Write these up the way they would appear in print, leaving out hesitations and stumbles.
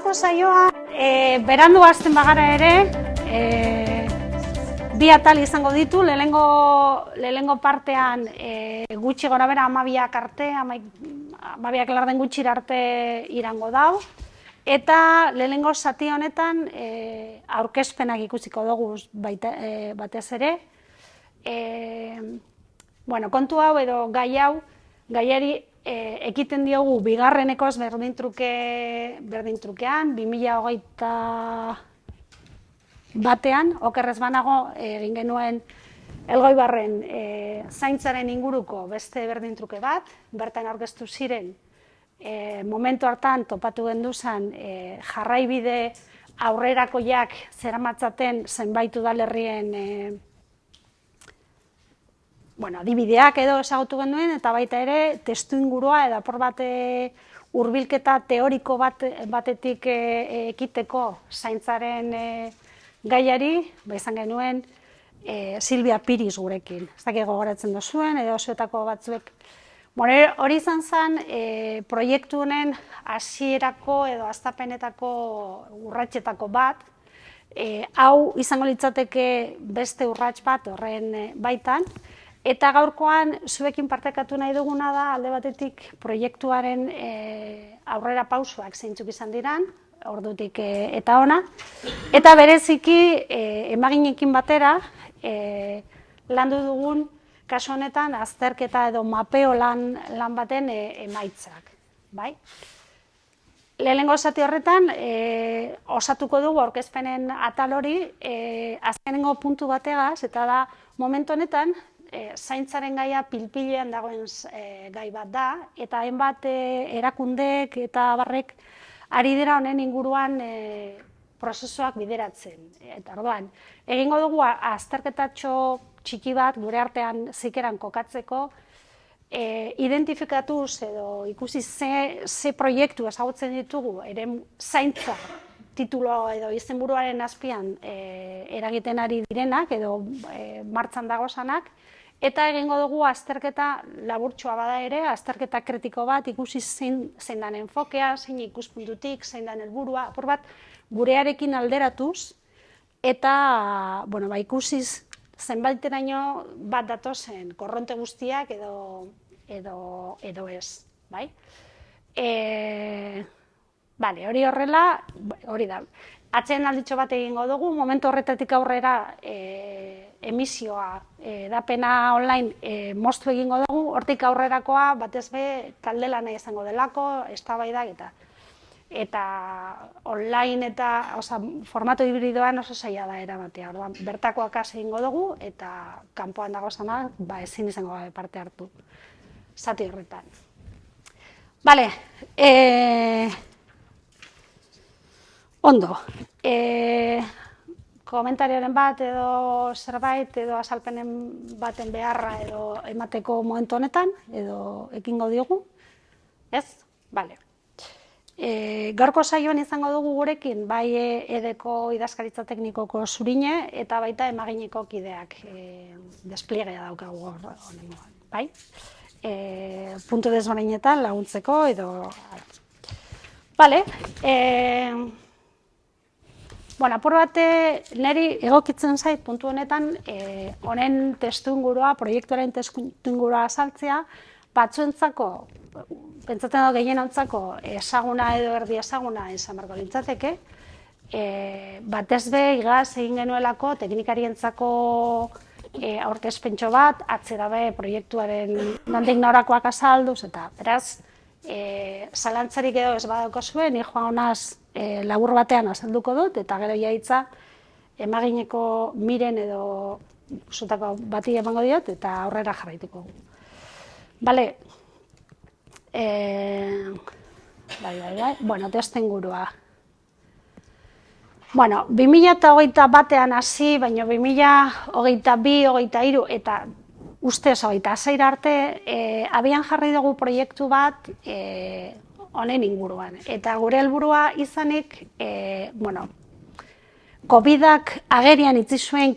Gaurko saioa, berandu hasten bagara ere, bi atal izango ditu, lehenengo partean gutxi gora bera 12ak arte, 12ak laurden gutxira arte irango dau, eta lehenengo zati honetan aurkezpenak ikusiko dugu batez ere. Kontu hau edo gaiari ekiten diogu bigarrenekoz berdintrukean, 2021an, okerrez banago egin genuen Elgoibarren zaintzaren inguruko beste berdintruke bat, bertan aurkeztu ziren momentu hartan topatu genduzan jarraibide aurrerakoiak zeramatzaten zenbait udalerrien adibideak edo ezagutu genuen, eta baita ere testu ingurua edo apur bat hurbilketa teoriko batetik ekiteko zaintzaren gaiari, izan genuen Silvia Piris gurekin. Ez dakit gogoratzen duzuen, edo zuetako batzuek. Hori izan zen proiektu honen hasierako edo hastapenetako urratsetako bat. Hau izango litzateke beste urrats bat horren baitan. Eta gaurkoan zuekin partekatu nahi duguna da alde batetik proiektuaren aurrera pausoak zeintzuk izan diran, ordutik eta ona. Eta bereziki emaginekin batera landu dugun kasu honetan azterketa edo mapeo lan baten emaitzak. Lehenengo zati horretan osatuko dugu aurkezpenen atal hori azkenengo puntu bategaz, eta da momentu honetan zaintzaren gaia pilpilean dagoen gai bat da, eta hainbat erakundek eta abarrek ari dira honen inguruan prozesuak bideratzen. Eta orduan, egingo dugu azterketatxo txiki bat gure artean zikeran kokatzeko, identifikatuz edo ikusi ze proiektu ezagutzen ditugu zaintza titulo edo izenburuaren azpian eragiten ari direnak edo martxan dagozanak, eta egingo dugu azterketa laburtsua bada ere, azterketa kritiko bat, ikusi zein den enfokea, zein ikuspuntutik, zein den helburua, apur bat gurearekin alderatuz, eta ikusiz zenbaiteraino bat datozen korronte guztiak edo ez. Hori horrela, hori da. Atzeen alditxo bat egingo dugu, momentu horretatik aurrera emisioa, edapena online moztu egingo dugu, hortik aurrerakoa batez be talde lana izango delako, eztabaidak eta online eta formato hibridoan oso zaila da eramatea. Bertakoak hasi egingo dugu eta kanpoan dagozanak ezin izango gabe parte hartu zati horretan. Ondo, komentarioren bat edo zerbait edo azalpenen baten beharra edo emateko momentu honetan edo ekingo diogu? Ez? Gaurko saioan izango dugu gurekin bai edeko idazkaritza teknikoko Zurine eta baita emagineko kideak despliegea daukagu honengoan. Puntu desberdainetan laguntzeko edo... Apur bate niri egokitzen zait puntu honetan honen testuingurua, proiektuaren testuingurua azaltzea, batzuentzako, pentsatzen dut gehienontzako ezaguna edo erdi ezaguna izan beharko litzateke, batez be igaz egin genuelako teknikarientzako aurkezpentxo bat, atzera be proiektuaren nondik norakoak azalduz, eta beraz, zalantzarik edo ez badauko zuen, ni joan honaz labur batean azalduko dut, eta gero jaitza emagineko miren edo zutako bati emango diot, eta aurrera jarraituko. Testuingurua. 2021an hasi, baina 2022, 2023 eta ustez 2026 arte abian jarri dugu proiektu bat honen inguruan. Eta gure helburua izanik, COVID-ak agerian itzi zuen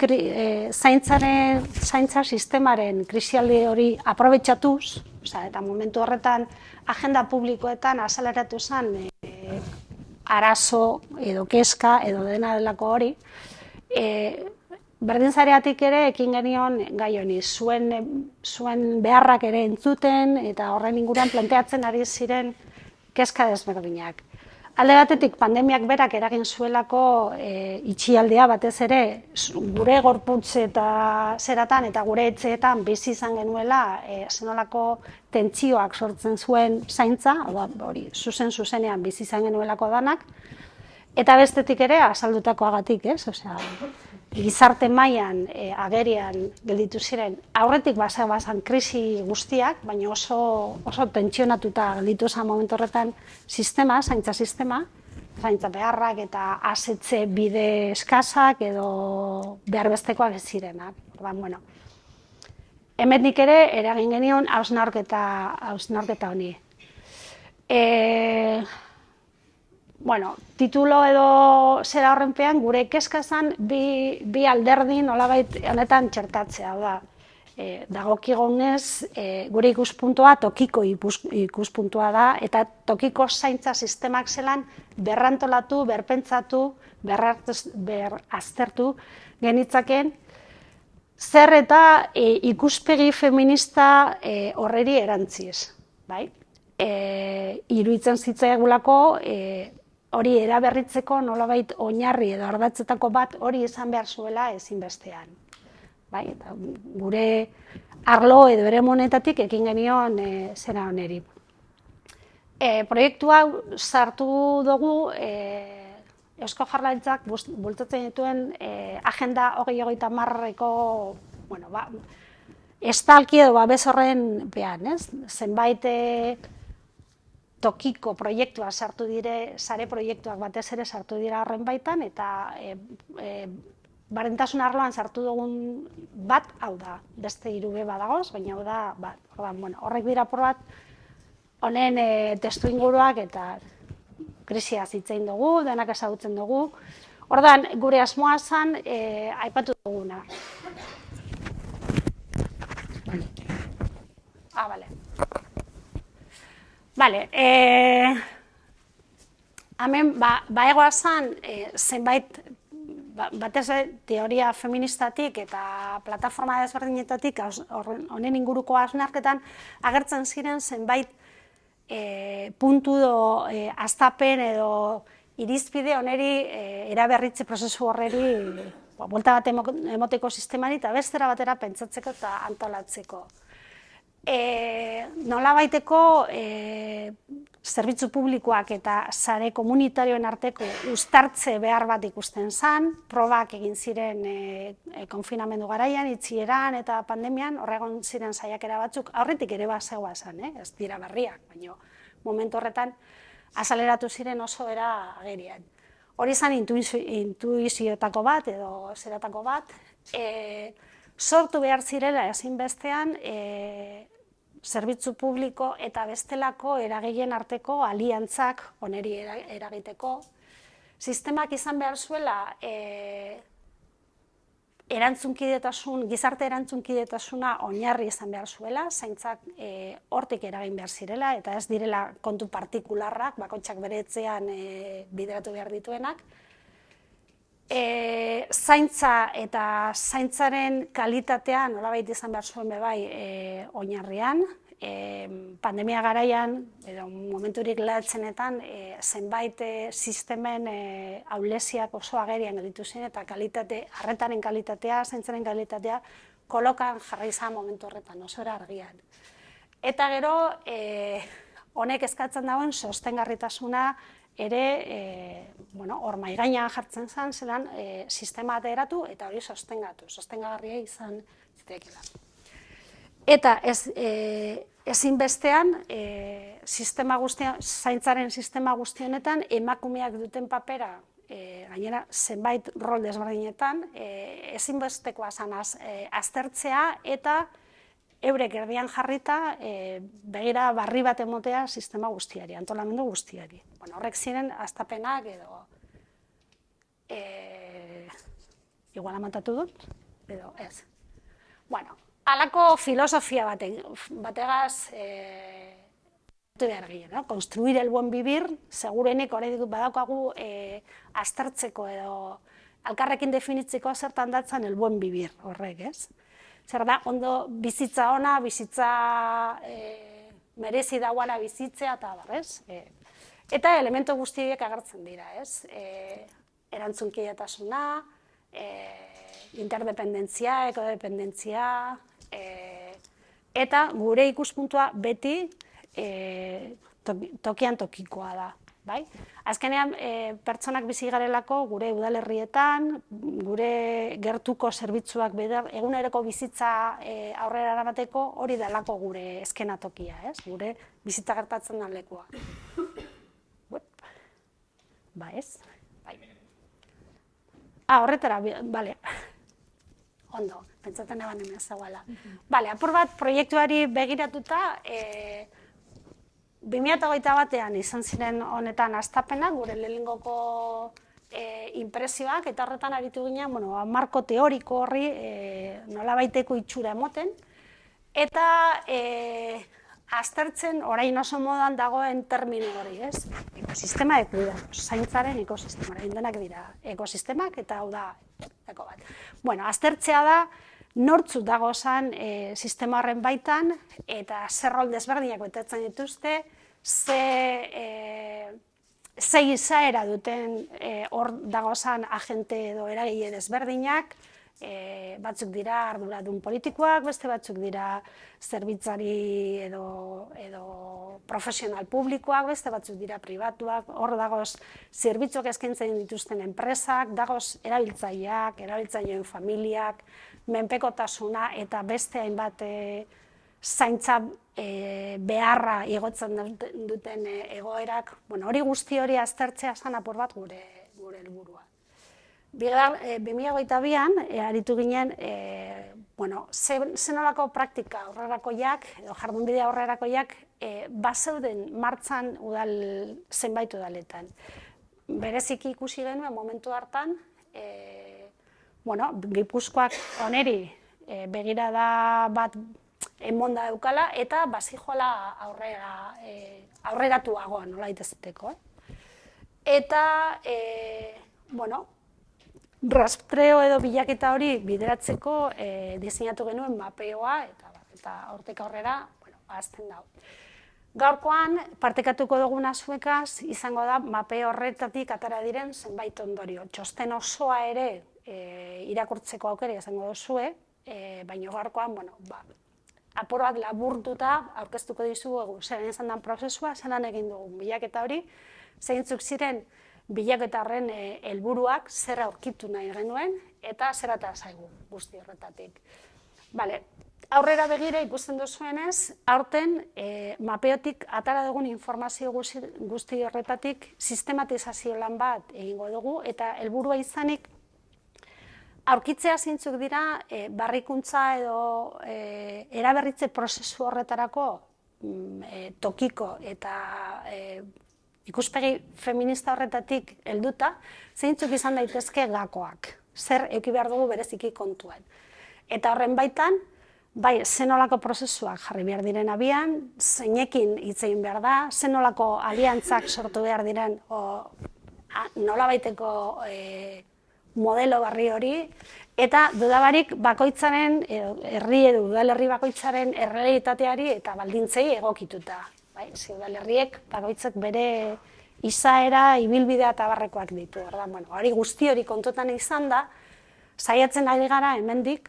zaintza sistemaren krisialdi hori aprobetxatuz, eta momentu horretan agenda publikoetan azaleratu zen arazo edo keska edo dena delako hori, berdin zareatik ere ekin genion gai honi, zuen beharrak ere entzuten eta horren inguruan planteatzen ari ziren kezka desberdinak. Alde batetik, pandemiak berak eragin zuelako itxialdia batez ere gure gorputz eta zeratan eta gure etxeetan bizi izan genuela zenolako tentsioak sortzen zuen zaintza, hori zuzenean bizi izan genuelako danak, eta bestetik ere azaldutakoagatik, ez? Osea, gizarte mailan agerian gelditu ziren aurretik bazan krisi guztiak, baina oso tentsionatuta gelditu zen momentu horretan zaintza sistema, zaintza beharrak eta asetze bide eskasak edo behar bestekoak ez zirenak. Bueno, hemendik ere eragin genion hausnarketa honi. Bueno, titulo edo zera horrenpean gure kezka zen bi alderdi nolabait honetan txertatzea, da. Dagokigunez gure ikuspuntua tokiko ikuspuntua da eta tokiko zaintza sistemak zelan berrantolatu, berpentsatu, beraztertu genitzaken zer eta ikuspegi feminista horreri erantziz, bai? Iruditzen zitzaigulako hori eraberritzeko nolabait oinarri edo ardatzetako bat hori izan behar zuela ezinbestean. Bai, eta gure arlo edo eremu honetatik ekin genion zera honeri. Proiektu hau sartu dugu Eusko Jaurlaritzak bultzatzen dituen Agenda 2030eko, estalki edo babes horren pean, ez? Zenbait tokiko proiektuak sartu dire, sare proiektuak batez ere sartu dira horren baitan, eta berdintasun arloan sartu dugun bat, hau da, beste 3 badagoz, baina hau da, horrek dira apur bat, honen testu inguruak eta krisia hitz egin dugu, denak ezagutzen dugu. Ordan gure asmoa zen aipatu duguna. Bale, hemen baegoa zen zenbait batez teoria feministatik eta plataforma desberdinetatik honen inguruko hausnarketan agertzen ziren zenbait puntu edo hastapen edo irizpide honeri eraberritze prozesu horreri buelta bat emoteko sistemari eta bestera batera pentsatzeko eta antolatzeko. Nolabaiteko zerbitzu publikoak eta sare komunitarioen arteko uztartze behar bat ikusten zen, probak egin ziren konfinamendu garaian, itxieran eta pandemian, horregon ziren saiakera batzuk, aurretik ere bazegoa zen, ez dira berriak, baina momentu horretan azaleratu ziren oso era agerian. Hori zen intuizioetako bat edo zeratako bat, sortu behar zirela ezinbestean zerbitzu publiko eta bestelako eragileen arteko aliantzak oneri eragiteko. Sistemak izan behar zuela gizarte erantzunkidetasuna oinarri izan behar zuela, zaintzak hortik eragin behar zirela eta ez direla kontu partikularrak, bakoitzak bere etxean bideratu behar dituenak. Zaintza eta zaintzaren kalitatea nolabait izan behar zuen bebai oinarrian. Pandemia garaian, edo momenturik lehatzenetan, zenbait sistemen ahuleziak oso agerian gelditu zen eta arretaren kalitatea, zaintzaren kalitatea, kolokan jarri izan momentu horretan, oso era argian. Eta gero, honek eskatzen dagoen sostengarritasuna ere, hor maigainan jartzen zen, zelan sistema bat eratu eta hori sostengatu, sostengagarria izan zitekeela. Eta ezinbestean, zaintzaren sistema guztionetan, emakumeak duten papera, gainera, zenbait rol desberdinetan, ezinbestekoa zen aztertzea eta eurek erdian jarrita begira barri bat emotea sistema guztiari, antolamendu guztiari. Horrek ziren hastapenak edo igual amantatu dut, edo ez. Halako filosofia bategaz behar ginen, no? Construir el buen vivir, segurenik oraindik badaukagu aztertzeko edo alkarrekin definitzeko zertan datzan el buen vivir horrek, ez? Zer da, ondo bizitza ona, bizitza merezi dauana bizitzea eta ez? Eta elementu guztiek agertzen dira, ez? Erantzunkidetasuna, interdependentzia, ekodependentzia, eta gure ikuspuntua beti tokian tokikoa da. Bai? Azkenean, pertsonak bizi garelako gure udalerrietan, gure gertuko zerbitzuak eguneroko bizitza aurrera eramateko hori delako gure eskenatokia, ez? Gure bizitza gertatzen den lekua. Ba ez? Bai. Horretara, bale. Ondo, pentsatzen eban hemen zegoela. Bale, apur bat proiektuari begiratuta, 2021an izan ziren honetan hastapenak, gure lehenengoko inpresioak, eta horretan aritu ginen, marko teoriko horri nolabaiteko itxura emoten, eta aztertzen orain oso modan dagoen termino hori, ez? Ekosistema de cuidados, zaintzaren ekosistema, orain denak dira ekosistemak, eta hau da, eko bat. Bueno, aztertzea da, nortzuk dagozan sistema horren baitan, eta zer rol desberdinak betetzen dituzte, ze izaera duten hor dagozan agente edo eragile desberdinak, batzuk dira arduradun politikoak, beste batzuk dira zerbitzari edo profesional publikoak, beste batzuk dira pribatuak, hor dagoz zerbitzuak eskaintzen dituzten enpresak, dagoz erabiltzaileak, erabiltzaileen familiak, menpekotasuna eta beste hainbat zaintza beharra igotzen duten egoerak, hori guzti hori aztertzea zan apur bat gure helburua. 2022an aritu ginen, zenolako praktika aurrerakoiak, edo jardunbide aurrerakoiak, bazeuden martzan zenbait udaletan. Bereziki ikusi genuen momentu hartan, Gipuzkoak oneri begirada bat emonda eukala, eta bazijoala aurreratuagoa nola iteziteko. Eta, rastreo edo bilaketa hori bideratzeko diseinatu genuen mapeoa, eta hortik aurrera, ahazten dago. Gaurkoan, partekatuko duguna zuekaz, izango da mapeo horretatik atara diren zenbait ondorio. Txosten osoa ere irakurtzeko aukera izango duzue, baina gaurkoan, apur bat laburtuta aurkeztuko dizugu zelan izan den prozesua, zelan egin dugun bilaketa hori, zeintzuk ziren bilaketa horren helburuak zer aurkitu nahi genuen, eta zer atera zaigu guzti horretatik. Aurrera begira ikusten duzuenez, aurten mapeotik atara dugun informazio guzti horretatik sistematizazio lan bat egingo dugu, eta helburua izanik aurkitzea zeintzuk dira barrikuntza edo eraberritze prozesu horretarako tokiko eta ikuspegi feminista horretatik helduta, zeintzuk izan daitezke gakoak, zer eduki behar dugu bereziki kontuan. Eta horren baitan, bai, zenolako prozesuak jarri behar diren abian, zeinekin hitz egin behar da, zenolako aliantzak sortu behar diren nolabaiteko modelo barri hori, eta dudabarik bakoitzaren, herri edo udalerri bakoitzaren errealitateari eta baldintzei egokituta. Udalerriek bakoitzak bere izaera, ibilbidea eta barrekoak ditu. Hori guzti hori kontutan izan da, saiatzen ari gara hemendik,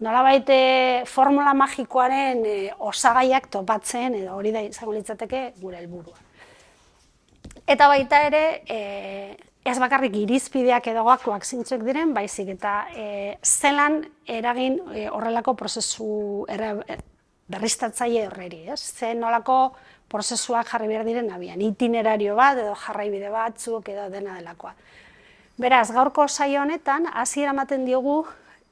nolabait formula magikoaren osagaiak topatzen, edo hori da izango litzateke gure helburua. Eta baita ere, ez bakarrik irizpideak edo gakoak zintzuek diren, baizik eta zelan eragin horrelako prozesu berriztatzaile horreri, zen nolako prozesuak jarri behar diren abian, itinerario bat edo jarraibide batzuk edo dena delakoa. Beraz, gaurko saio honetan, hasiera ematen diogu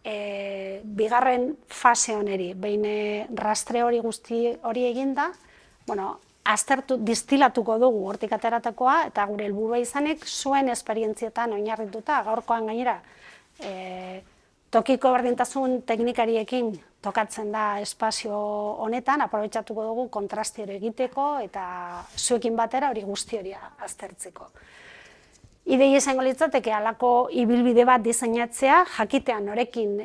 bigarren fase honeri, behin rastre hori guzti hori eginda, aztertu, distilatuko dugu hortik ateratakoa, eta gure helburua izanik zuen esperientzietan oinarrituta, gaurkoan gainera, tokiko berdintasun teknikariekin tokatzen da espazio honetan, aprobetxatuko dugu kontrasti hori egiteko eta zuekin batera hori guzti hori aztertzeko. Idei izango litzateke halako ibilbide bat diseinatzea, jakitean norekin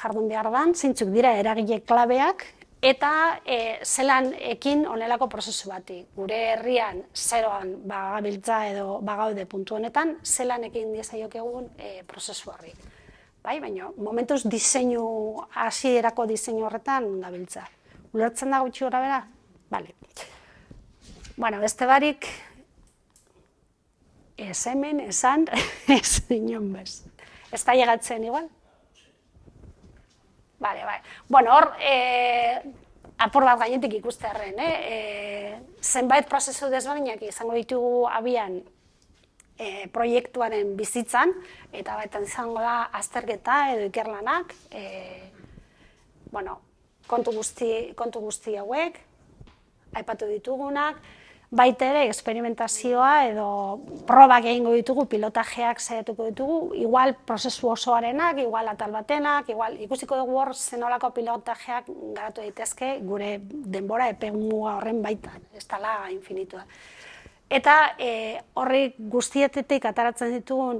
jardun behar dan, zeintzuk dira eragile klabeak, eta zelan ekin honelako prozesu bati. Gure herrian zeroan bagabiltza edo bagaude puntu honetan, zelan ekin diezaiokegun prozesu horri. Bai, baina momentuz diseinu, hasierako diseinu horretan gabiltza. Ulertzen da gutxi gora bera? Bale. Bueno, beste barik, ez hemen, esan, ez inon bez. Ez da llegatzen igual? Bale, bai. Bueno, hor, apur bat gainetik ikustearen, zenbait prozesu desberdinak izango ditugu abian proiektuaren bizitzan, eta baitan izango da azterketa edo ikerlanak, kontu guzti hauek, aipatu ditugunak, baita ere experimentazioa edo probak egingo ditugu, pilotajeak saiatuko ditugu, igual prozesu osoarenak, igual atal batenak, igual ikusiko dugu hor zenolako pilotajeak garatu daitezke gure denbora epe muga horren baitan, ez dela infinitua. Eta horri guztietetik ataratzen ditugun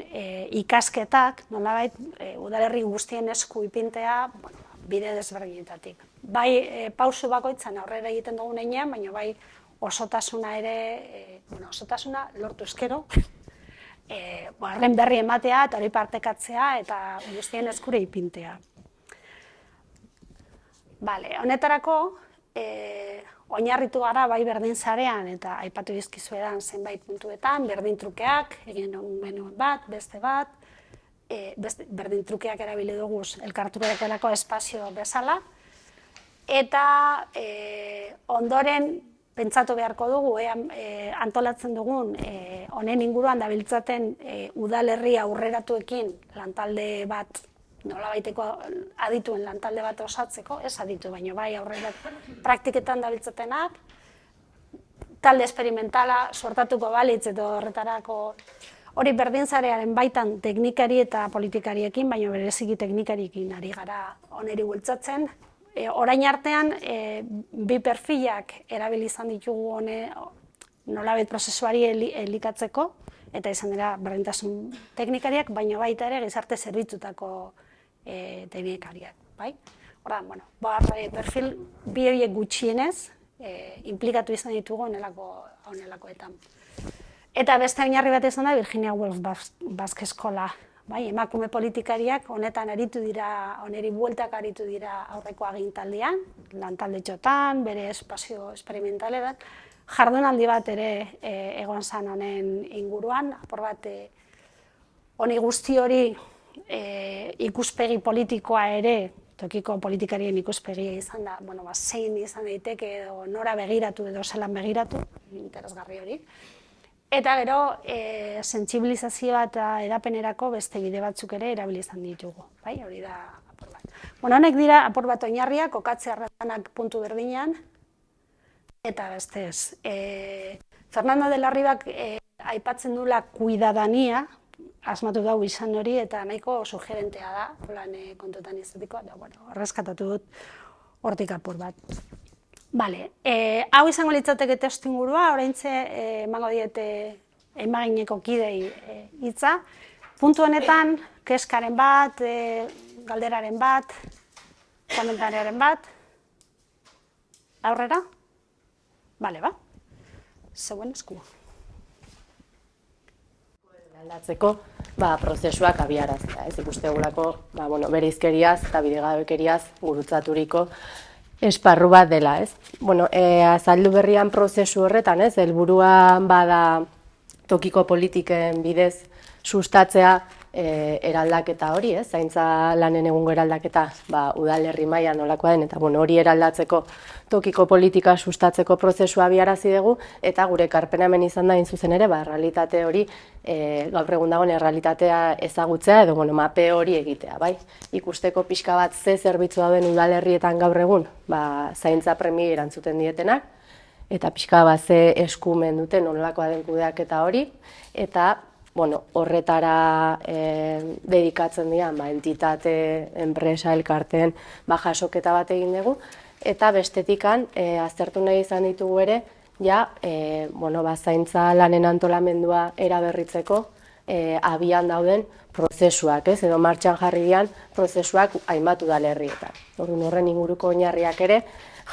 ikasketak, nolabait udalerri guztien esku ipintea, bide desberdinetatik. Bai pausu bakoitzan aurrera egiten dugun heinean, baina bai osotasuna ere, osotasuna lortu eskero, horren berri ematea eta hori partekatzea eta guztien eskure ipintea. Honetarako, oinarritu gara bai berdin sarean eta aipatu dizkizuedan zenbait puntuetan, berdin trukeak, egin genuen bat, beste bat, berdin trukeak erabili dugu elkarturakelako espazio bezala, eta ondoren pentsatu beharko dugu, antolatzen dugun honen inguruan dabiltzaten udalerri aurreratuekin lantalde bat, nolabaiteko adituen lantalde bat osatzeko, ez aditu, baina bai aurrera praktiketan dabiltzatenak, talde esperimentala sortatuko balitz eta horretarako hori berdinzarearen baitan teknikari eta politikariekin, baina bereziki teknikariekin ari gara oneri bultzatzen. Orain artean, bi perfilak erabili izan ditugu nolabait prozesuari elikatzeko, eta izan dira berdintasun teknikariak, baina baita ere gizarte zerbitzutako teknikariak, bai? Horren, perfil bi horiek gutxienez implikatu izan ditugu honelakoetan. Eta beste oinarri bat izan da Virginia Woolf Basque Eskola, bai? Emakume politikariak honetan aritu dira, honeri bueltak aritu dira aurreko agintaldian, lantalde txotan, bere espazio esperimentaletan, jardunaldi bat ere egon zan honen inguruan, apur bat honi guzti hori ikuspegi politikoa ere, tokiko politikarien ikuspegia izan da, zein izan daiteke edo nora begiratu edo zelan begiratu, interesgarri hori. Eta gero, sentsibilizazioa eta edapenerako beste bide batzuk ere erabili izan ditugu, bai, hori da apur bat. Honek dira apur bat oinarriak, kokatze harretanak puntu berdinean, eta bestez. Fernando de la Ribak aipatzen duela kuidadania, asmatu dau izan hori eta nahiko sugerentea da, plan kontutan izateko, eta erreskatatu dut hortik apur bat. Hau izango litzateke testu ingurua, oraintxe emango diete emagineko kidei hitza. Puntu honetan, keskaren bat, galderaren bat, komentariaren bat. Aurrera? Bale, ba? Zeuen esku. Aldatzeko, prozesuak abiaraztea, ez ikustegulako, bereizkeriaz eta bidegabekeriaz gurutzaturiko esparru bat dela, ez? Azaldu berrian prozesu horretan, ez? Helburua bada tokiko politiken bidez sustatzea eraldaketa hori, ez? Zaintza lanen egungo eraldaketa udalerri mailan nolakoa den, eta hori eraldatzeko tokiko politika sustatzeko prozesua abiarazi dugu, eta gure ekarpena hemen izan da zuzen ere, errealitate hori, gaur egun dagoen errealitatea ezagutzea, edo mape hori egitea, bai? Ikusteko pixka bat ze zerbitzu dauden udalerrietan gaur egun, zaintza premiei erantzuten dietenak, eta pixka bat ze eskumen duten nolakoa den kudeaketa hori, eta bueno, horretara dedikatzen dira, entitate, enpresa, elkarteen, jasoketa bat egin dugu, eta bestetikan, aztertu nahi izan ditugu ere, zaintza lanen antolamendua eraberritzeko abian dauden prozesuak, edo martxan jarri dian prozesuak hainbat udalerrietan. Horren inguruko oinarriak ere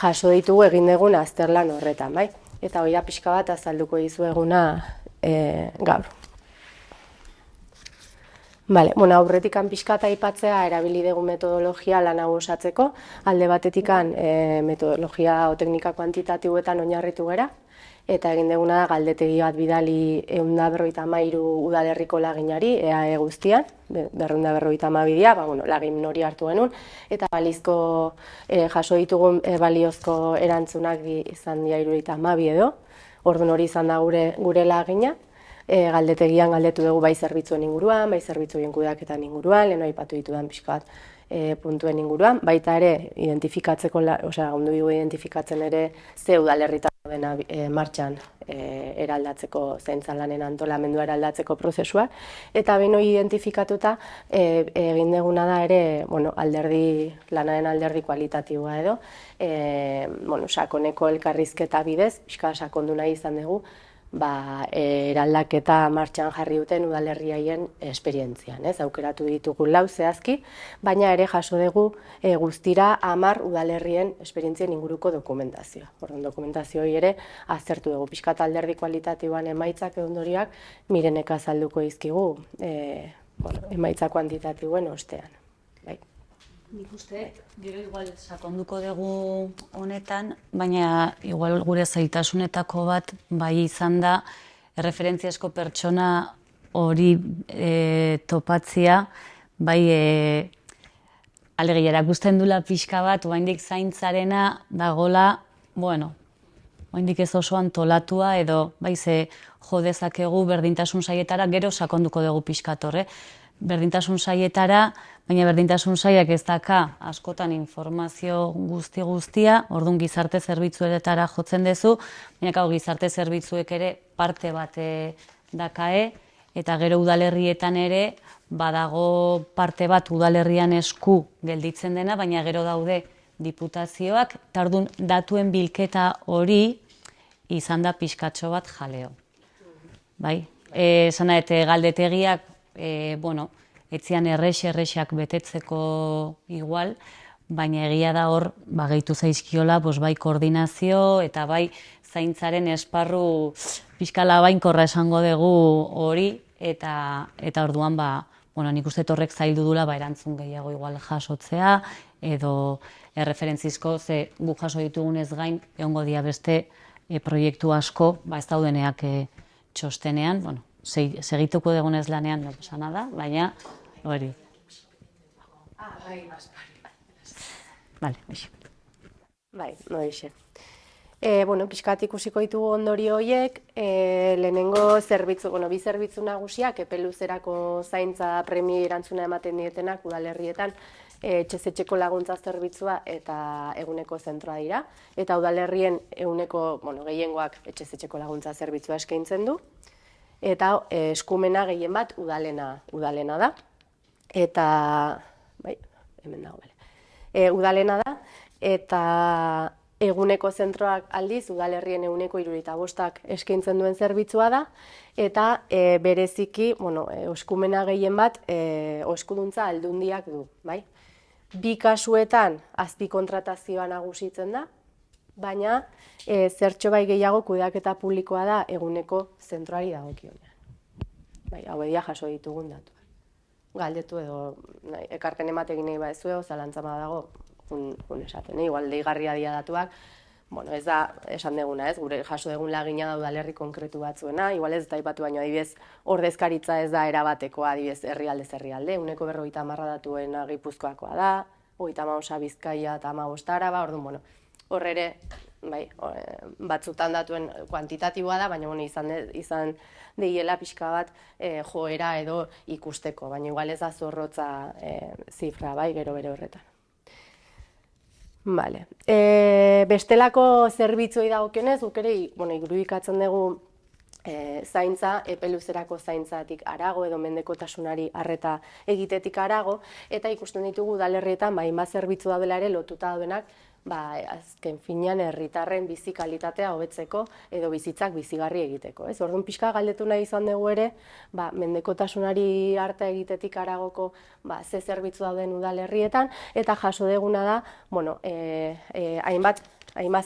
jaso ditugu egin dugun azterlan horretan, bai? Eta hori da pixka bat azalduko dizueguna gaur. Aurretikan pixka eta aipatzea erabili dugu metodologia lan hau osatzeko, alde batetikan metodologia o teknika kuantitatiboetan oinarritu gara, eta egin duguna da galdetegi bat bidali 153 udalerriko laginari, EAE guztian, 252 dira, lagin hori hartu genuen, eta balizko jaso ditugun baliozko erantzunak izan dira 72 edo, orduan hori izan da gure lagina. Galdetegian galdetu dugu bai zerbitzuen inguruan, bai zerbitzuen kudeaketan inguruan, lehen aipatu ditudan pixka bat puntuen inguruan, baita ere identifikatzeko, ondo dugu identifikatzen ere ze udalerritan dena martxan eraldatzeko zaintza lanen antolamendua eraldatzeko prozesua, eta behin hori identifikatuta egin duguna da ere lanaren alderdi kualitatiboa edo, sakoneko elkarrizketa bidez, pixka sakondu nahi izan dugu, eraldaketa martxan jarri duten udalerriaien esperientzian, aukeratu ditugu 4 zehazki, baina ere jaso dugu guztira 10 udalerrien esperientzien inguruko dokumentazioa. Orduan dokumentazio hori ere aztertu dugu, pixkat alderdi kualitatiboan emaitzak edo ondorioak Mirenek azalduko dizkigu emaitza kuantitatiboen ostean. Nik uste, gero igual sakonduko dugu honetan, baina igual gure zailtasunetako bat bai izan da erreferentziasko pertsona hori topatzia, bai alegia erakusten dula pixka bat, oraindik zaintzarena dagola, oraindik ez oso antolatua edo bai ze jo dezakegu berdintasun sailetara, gero sakonduko dugu pixkat horre. Berdintasun sailetara, baina berdintasun saiak ez daka askotan informazio guztia, orduan gizarte zerbitzuetara jotzen duzu, baina gizarte zerbitzuek ere parte bat dakae, eta gero udalerrietan ere badago parte bat udalerrian esku gelditzen dena, baina gero daude diputazioak, eta orduan datuen bilketa hori izan da pixkatxo bat jaleo. Bai, esan da, galdetegiak etzian errexak betetzeko igual, baina egia da hor, gehitu zaizkiola, bai koordinazio eta bai zaintzaren esparru pixkala bainkorra esango dugu hori, eta orduan, nik uste horrek zaildu dula erantzun gehiago igual jasotzea, edo erreferentzizko, ze gu jaso ditugunez gain, egongo dia beste proiektu asko, ez daudeneak txostenean, segituko dugunez lanean, esana da, baina, hori. Bale, hoxe. Bai, hoxe. Pixkat ikusiko ditugu ondorio horiek, lehenengo zerbitzu, bi zerbitzu nagusiak, epe luzerako zaintza premia erantzuna ematen dietenak udalerrietan, etxez-etxeko laguntza zerbitzua eta eguneko zentroa dira, eta udalerrien eguneko gehiengoak etxez-etxeko laguntza zerbitzua eskaintzen du, eta eskumena gehien bat udalena da, eta, hemen dago, udalena da, eta eguneko zentroak aldiz, udalerrien eguneko 75 eskaintzen duen zerbitzua da, eta bereziki, eskumena gehien bat, eskuduntza aldundiak du, bai? Bi kasuetan azpikontratazioa nagusitzen da, baina zertxo bai gehiago kudeaketa publikoa da eguneko zentroari dagokionean. Hau edia jaso ditugun datu. Galdetu edo ekarpen ematekin nahi badezu, zalantza badago, esaten, igual deigarria dira datuak, ez da esan deguna, gure jaso dugun lagina da udalerri konkretu batzuena, igual ez da aipatu baino adibidez ordezkaritza ez da erabatekoa adibidez herrialdez herrialde, ehuneko 50 datuena Gipuzkoakoa da, 35 Bizkaia eta 15 Araba, orduan, hor ere, batzutan datuen kuantitatiboa da, baina izan deiela pixka bat joera edo ikusteko, baina igual ez da zorrotza zifra, gero bere horretan. Bestelako zerbitzuei dagokionez, guk ere irudikatzen dugu zaintza, epe luzerako zaintzatik arago edo mendekotasunari arreta egitetik arago, eta ikusten ditugu udalerrietan hainbat zerbitzu daudela ere lotuta daudenak, azken finean herritarren bizi kalitatea hobetzeko edo bizitzak bizigarri egiteko. Orduan pixka galdetu nahi izan dugu ere, mendekotasunari arta egitetik aragoko ze zerbitzu dauden udalerrietan, eta jaso deguna da, hainbat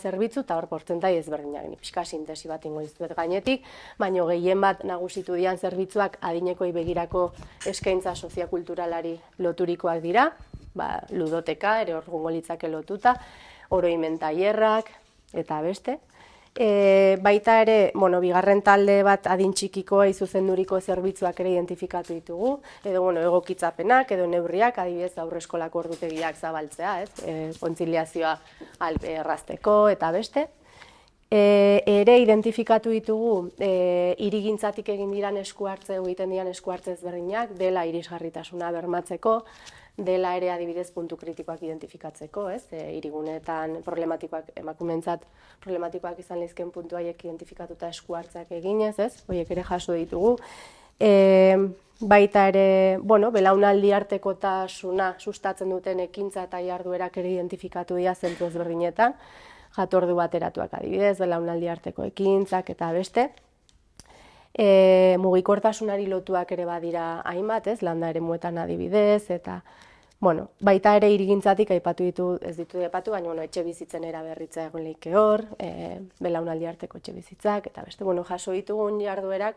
zerbitzu eta hor portzentai ezberdinak, pixka sintesi bat ingo dizuet gainetik, baina gehien bat nagusitu dian zerbitzuak adinekoi begirako eskaintza soziokulturalari loturikoak dira, ludoteka, ere hor gungo litzake lotuta, oroimen tailerrak eta beste. Baita ere, bigarren talde bat adin txikikoa zuzenduriko zerbitzuak ere identifikatu ditugu, edo egokitzapenak, edo neurriak, adibidez aurreskolako ordutegiak zabaltzea, kontziliazioa errazteko eta beste. Ere identifikatu ditugu hirigintzatik egin diran egiten diran eskuhartze ezberdinak, dela irisgarritasuna bermatzeko, dela ere adibidez puntu kritikoak identifikatzeko, hiriguneetan problematikoak, emakumeentzat problematikoak izan lehizken puntu haiek identifikatuta eskuhartzeak eginez, horiek ere jaso ditugu. Baita ere, belaunaldi artekotasuna sustatzen duten ekintza eta jarduerak ere identifikatu dira zentzu ezberdinetan, jatordu bateratuak adibidez, belaunaldi arteko ekintzak eta beste. Mugikortasunari lotuak ere badira hainbat, landa eremuetan adibidez, eta baita ere hirigintzatik aipatu ditu, ez ditu aipatu, baina etxe bizitzen eraberritza egon leike hor, belaunaldi arteko etxe bizitzak, eta beste, jaso ditugun jarduerak,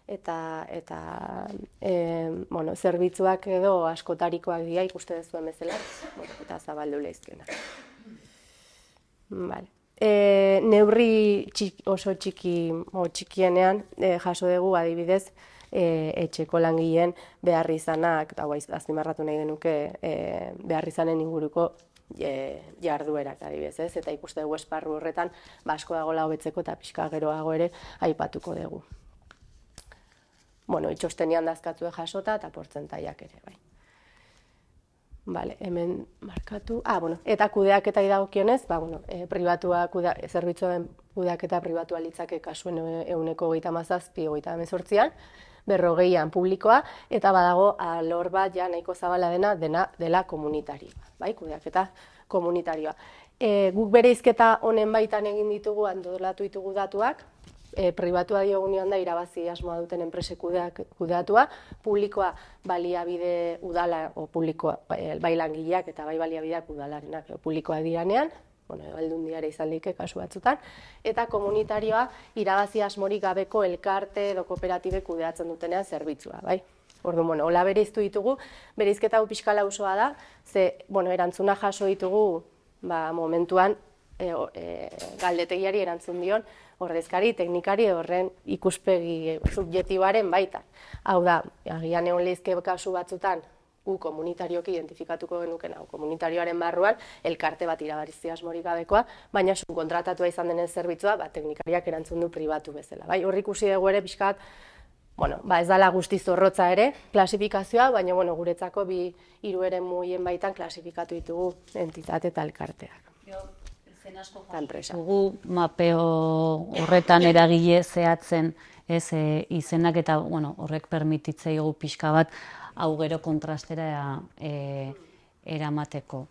eta zerbitzuak edo askotarikoak dira ikuste dezuen bezala, eta zabaldu lehizkena. Neurri oso txikienean jaso dugu adibidez etxeko langileen beharrizanak, eta azpimarratu nahi genuke beharrizanen inguruko jarduerak adibidez, eta ikuste dugu esparru horretan asko dagoela hobetzeko eta pixka geroago ere aipatuko dugu. Itxostenian dazkatzue jasota eta portzentaiak ere, bai. Hemen markatu, eta kudeaketa dagokionez, zerbitzuen kudeaketa pribatua litzake kasuen 37%, 40%an publikoa, eta badago alor bat nahiko zabala dela komunitarioa, kudeaketa komunitarioa. Guk bereizketa honen baitan egin ditugu, antolatu ditugu datuak, pribatua diogunean da irabazi asmoa duten enprese kudeatua, publikoa baliabide udala, publikoa bai langileak eta bai baliabideak udalarenak publikoa diranean, aldundiare izan leike kasu batzutan, eta komunitarioa irabazi asmorik gabeko elkarte edo kooperatibe kudeatzen dutenean zerbitzua, bai? Orduan, hola bereiztu ditugu, bereizketa hau pixkala osoa da, erantzuna jaso ditugu momentuan galdetegiari erantzun dion ordezkari, teknikari horren ikuspegi subjektiboaren baitan. Hau da, agian egon lehizke kasu batzutan, gu komunitarioki identifikatuko genuken hau komunitarioaren barruan, elkarte bat irabazi asmorik gabekoa, baina subkontratatua izan denen zerbitzua, teknikariak erantzun du pribatu bezala. Hor ikusi dugu ere pixkat, ez dala guztiz zorrotza ere, klasifikazioa, baina guretzako bi hiru eremuien baitan klasifikatu ditugu entitate eta elkarteak. Zen asko dugu mapeo horretan eragile zehatzen izenak eta horrek permititzei gu pixka bat hau gero kontrastera eramateko.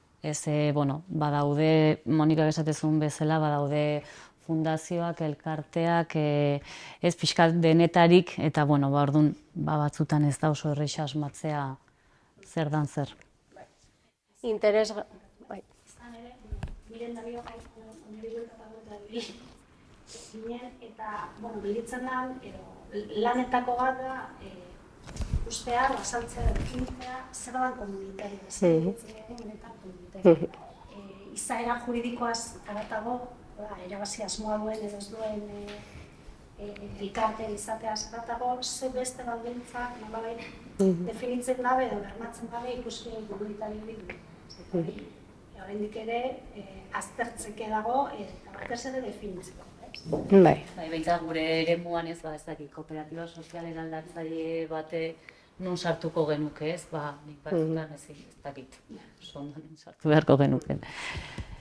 Badaude, Monika esatezun bezala, badaude fundazioak, elkarteak, ez pixka denetarik, eta orduan batzutan ez da oso erresa asmatzea zer dan zer. Interes... Miren da bio eta biritzen lanetako bat da ustea, azaltzea, definitzea, zer da komunitario, izaera juridikoaz aratago, erabazi asmoa duen edo ez duen elkarte izateaz aratago, ze beste baldintzak nolabait definitzen dabe edo bermatzen dabe ikuspegi komunitariorik. Oraindik ere, aztertzeke dago, eta batez ere definitzeko. Behintzat gure eremuan ez kooperatiba sozial eraldatzaile bate non sartuko genuke ez, nik batzutan ez dakit, sondan sartu beharko genuke.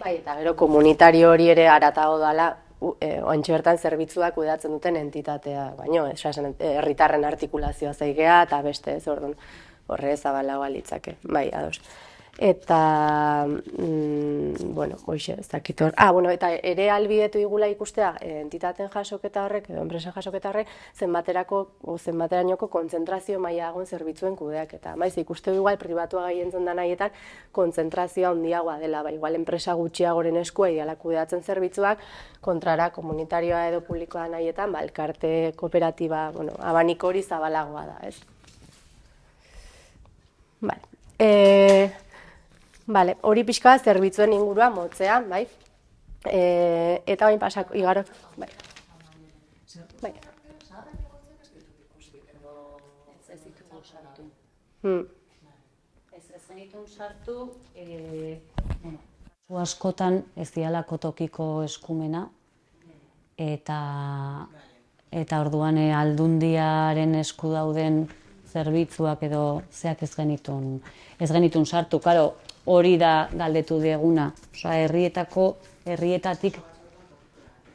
Eta gero komunitario hori ere aratago dela, oantxe bertan zerbitzuak kudeatzen duten entitatea, baino, herritarren artikulazioa zaigea, eta beste ez, orduan, horre zabalagoa litzake, bai, ados. Eta, bueno, hoxe, ez dakit hor. Bueno, eta ere albidetu igula ikustea, entitaten jasoketa horrek, edo enpresen jasoketa horrek, zenbaterainoko kontzentrazio maila dagoen zerbitzuen kudeak. Eta maiz, ikuste igual pribatua gaientzen da nahietan, kontzentrazioa handiagoa dela, igual enpresa gutxiagoren eskua ideala kudeatzen zerbitzuak, kontrara komunitarioa edo publikoa nahietan, elkarte, kooperatiba, bueno, abanik hori zabalagoa da, ez? Bale, hori pixka zerbitzuen ingurua motzea, bai? Eta bain pasako, igaro, bai. Bai. Ez ditugu sartu. Ez zenitun sartu, askotan ez dialako tokiko eskumena, eta orduan aldundiaren esku dauden zerbitzuak edo zeak ez genitun sartu. Karo, hori da galdetu dieguna. Herrietatik,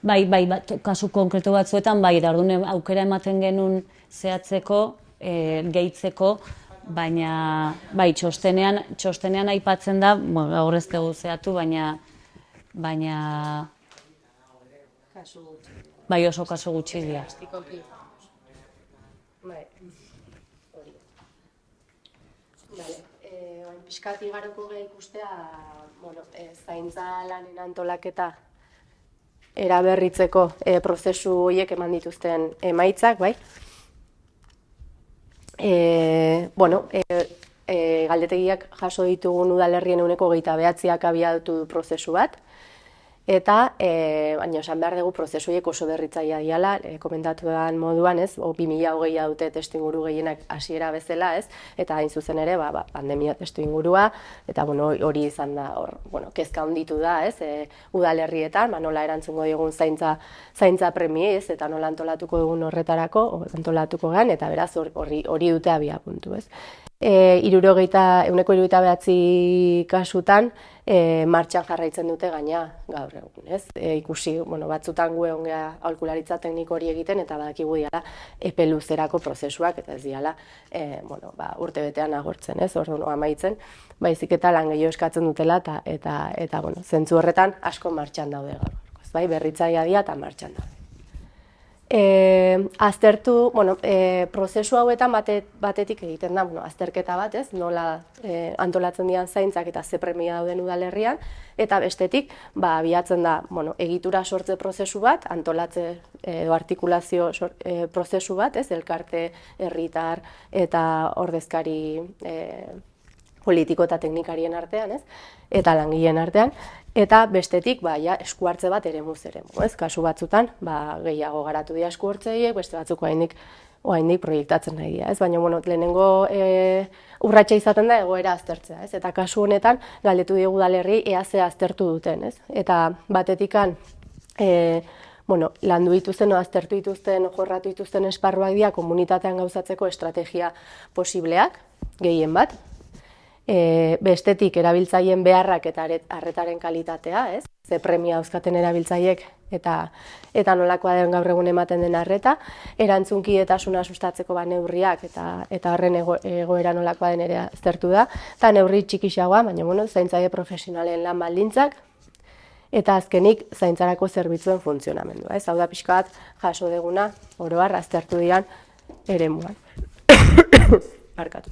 bai, kasu konkretu batzuetan, bai, da orduan aukera ematen genuen zehatzeko, gehitzeko, baina, bai, txostenean aipatzen da, gaur ez dugu zehatu, baina, bai, oso kasu gutxi dira. Piskat igaroko gehi ikustea, zaintza lanen antolaketa eraberritzeko prozesu horiek eman dituzten emaitzak, bai? Galdetegiak jaso ditugun udalerrien ehuneko 29ak abiatu du prozesu bat, eta, baina esan behar dugu prozesu horiek oso berritzailea diala, komentatuan moduan, ez, 2020 dute testuinguru gehienak hasiera bezala, ez, eta hain zuzen ere, pandemia testuingurua, eta hori izan da, kezka handitu da, ez, udalerrietan, nola erantzungo digun zaintza premiez, eta nola antolatuko dugun horretarako, antolatuko gan, eta beraz hori dute abia puntu, ez. Ehuneko 79 kasutan martxan jarraitzen dute gaina gaur egun, ez? Ikusi, batzutan gu egon geha aholkularitza tekniko hori egiten, eta badakigu diala epe luzerako prozesuak, eta ez diala urtebetean agortzen, ez? Orduan amaitzen, baizik eta lan gehiago eskatzen dutela, eta zentzu horretan asko martxan daude gaur. Bai, berritzailea dira eta martxan daude. Aztertu, prozesu hauetan batetik egiten da, azterketa bat, ez, nola antolatzen dian zaintzak eta ze premia dauden udalerrian, eta bestetik, abiatzen da, egitura sortze prozesu bat, antolatze edo artikulazio prozesu bat, ez, elkarte, herritar eta ordezkari politiko eta teknikarien artean, ez, eta langileen artean, eta bestetik, esku hartze bat eremuz eremu, ez, kasu batzutan, gehiago garatu dira esku hartzeiek, beste batzuk oraindik proiektatzen nahi dira, ez, baina, lehenengo urratsa izaten da egoera aztertzea, ez, eta kasu honetan, galdetu diegu udalerri ea ze aztertu duten, ez, eta batetikan, landu dituzten, aztertu dituzten, jorratu dituzten esparruak dira komunitatean gauzatzeko estrategia posibleak, gehien bat, bestetik erabiltzaileen beharrak eta arretaren kalitatea, ez? Ze premia dauzkaten erabiltzaileek eta nolakoa den gaur egun ematen den arreta, erantzunkidetasuna sustatzeko neurriak eta horren egoera nolakoa den ere aztertu da, eta neurri txikixagoa, baina zaintzaile profesionalen lan baldintzak, eta azkenik zaintzarako zerbitzuen funtzionamendua, ez? Hau da pixka bat jaso deguna, oro har aztertu diran eremuan. Barkatu.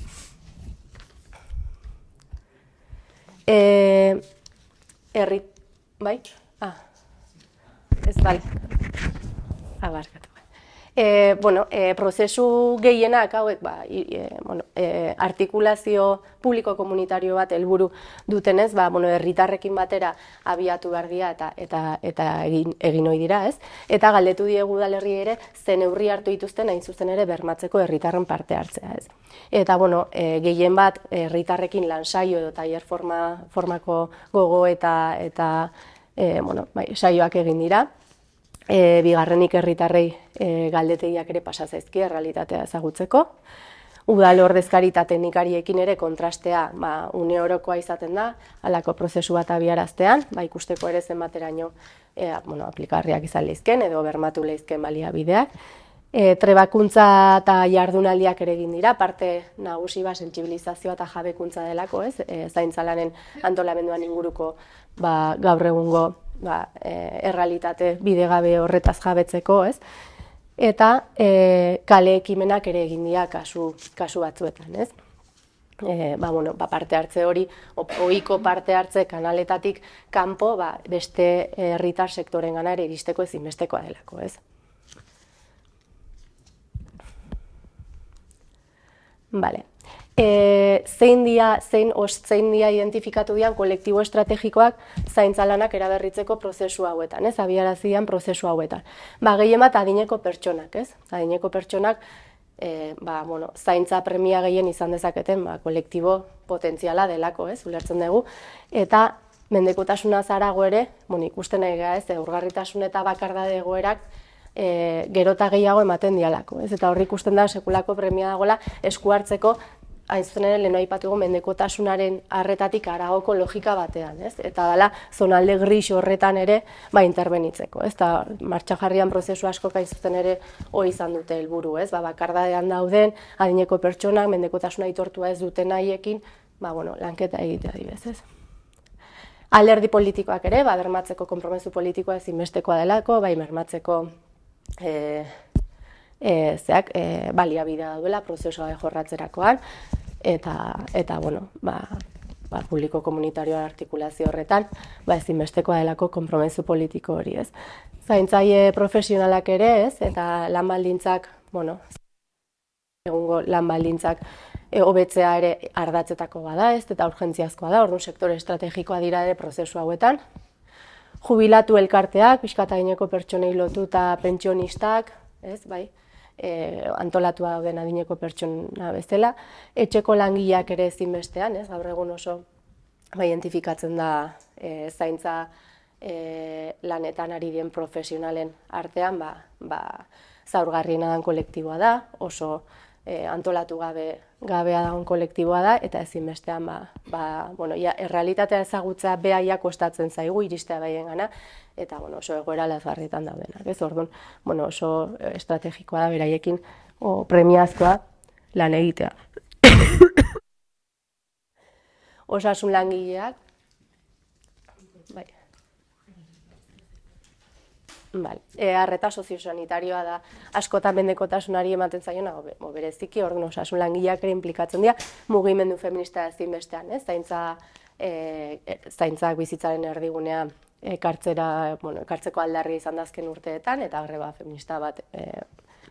Bai? Ez, bale. Barkatu. Prozesu gehienak hauek, artikulazio publiko komunitario bat helburu dutenez, herritarrekin batera abiatu behar dira eta egin ohi dira, ez? Eta galdetu diegu udalerri ere, ze neurri hartu dituzten hain zuzen ere bermatzeko herritarren parte hartzea, ez? Eta, gehien bat herritarrekin lan saio edo tailer formako gogo eta saioak egin dira. Bigarrenik herritarrei galdetegiak ere pasa zaizkie errealitatea ezagutzeko. udal ordezkari eta teknikariekin ere kontrastea une orokoa izaten da, halako prozesu bat abiaraztean, ikusteko ere zenbateraino aplikarriak izan lehizken edo bermatu lehizken baliabideak. Trebakuntza eta jardunaldiak ere egin dira, parte nagusi sentsibilizazioa eta jabekuntza delako, zaintza lanen antolamenduan inguruko gaur egungo errealitate bidegabe horretaz jabetzeko, eta kale ekimenak ere egin dira kasu batzuetan, parte hartze hori, ohiko parte hartze kanaletatik kanpo beste herritar sektorengana ere iristeko ezinbestekoa delako, Vale. Zein dia identifikatu dian kolektibo estrategikoak zaintza lanak eraberritzeko prozesu hauetan, abiarazian prozesu hauetan. Gehien bat adineko pertsonak, adineko pertsonak zaintza premia gehien izan dezaketen kolektibo potentziala delako, ulertzen dugu, eta mendekotasunaz harago ere, ikusten nahi gara, urgarritasun eta bakardade egoerak gerota gehiago ematen dialako, eta horri ikusten da sekulako premia dagoela esku hartzeko, hain zuzen ere leheno aipatuko mendekotasunaren arretatik haragoko logika batean, eta dela zonalde gris horretan ere interbenitzeko, eta martxa jarrian prozesu asko hain zuzen ere hori izan dute helburu, bakardadean dauden adineko pertsonak mendekotasuna aitortua ez duten nahiekin, lanketa egitea dibez, Alderdi politikoak ere, bermatzeko konpromezu politikoa ezinbestekoa delako, bermatzeko baliabidea daudela prozesua jorratzerakoan, eta publiko komunitarioa artikulazio horretan, ezinbestekoa delako konpromezu politiko hori, Zaintzaile profesionalak ere, eta lan baldintzak, egungo lan baldintzak hobetzea ere ardatzetako bada, eta urgentziazkoa da, orduan sektore estrategikoa dira ere prozesu hauetan. Jubilatu elkarteak, pixka eta adineko pertsonei lotuta pentsionistak, antolatua dauden adineko pertsona bezala, etxeko langileak ere ezinbestean, gaur egun oso identifikatzen da zaintza lanetan ari dien profesionalen artean, zaurgarriena dan kolektiboa da, oso antolatu gabea dagoen kolektiboa da, eta ezinbestean errealitatea ezagutzea behaiak kostatzen zaigu iristea behien gana, eta oso egoera lazgarrietan daudenak. Orduan, oso estrategikoa da beraiekin premiazkoa lan egitea. Osasun langileak, arreta soziosanitarioa da askotan mendekotasunari ematen zaiona, bereziki, orduan osasun langileak ere implikatzen dira mugimendu feminista ezinbestean, zaintzak bizitzaren erdigunea ekartzeko aldarri izan dazken urteetan, eta greba feminista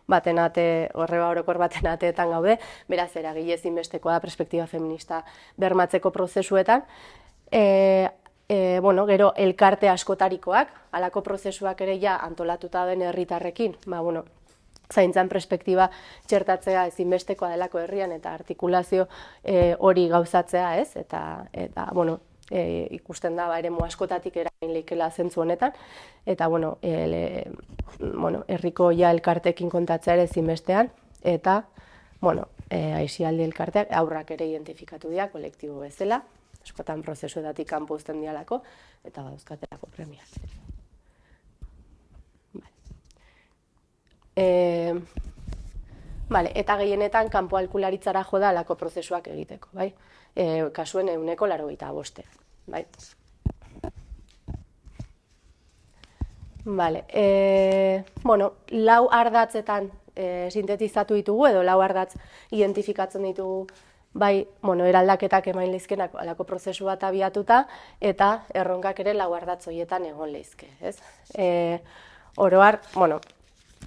greba orokor baten ateetan gaude, beraz eragile ezinbestekoa da perspektiba feminista bermatzeko prozesuetan, gero elkarte askotarikoak, halako prozesuak ere antolatuta den herritarrekin, zaintzan perspektiba txertatzea ezinbestekoa delako herrian eta artikulazio hori gauzatzea, eta ikusten da eremu askotatik eragin leikela zentzu honetan, eta herriko elkartekin kontatzea ere ezinbestean, eta aisialdi elkarteak aurrak ere identifikatu dira kolektibo bezala, askotan prozesuetatik kanpo uzten dialako, eta badauzkatelako premiak. Eta gehienetan kanpo aholkularitzara jo da halako prozesuak egiteko, kasuen 85%. Lau ardatzetan sintetizatu ditugu, edo lau ardatz identifikatzen ditugu eraldaketak emain lehizkenak alako prozesu bat abiatuta, eta erronkak ere lau ardatz horietan egon lehizke. Oroar,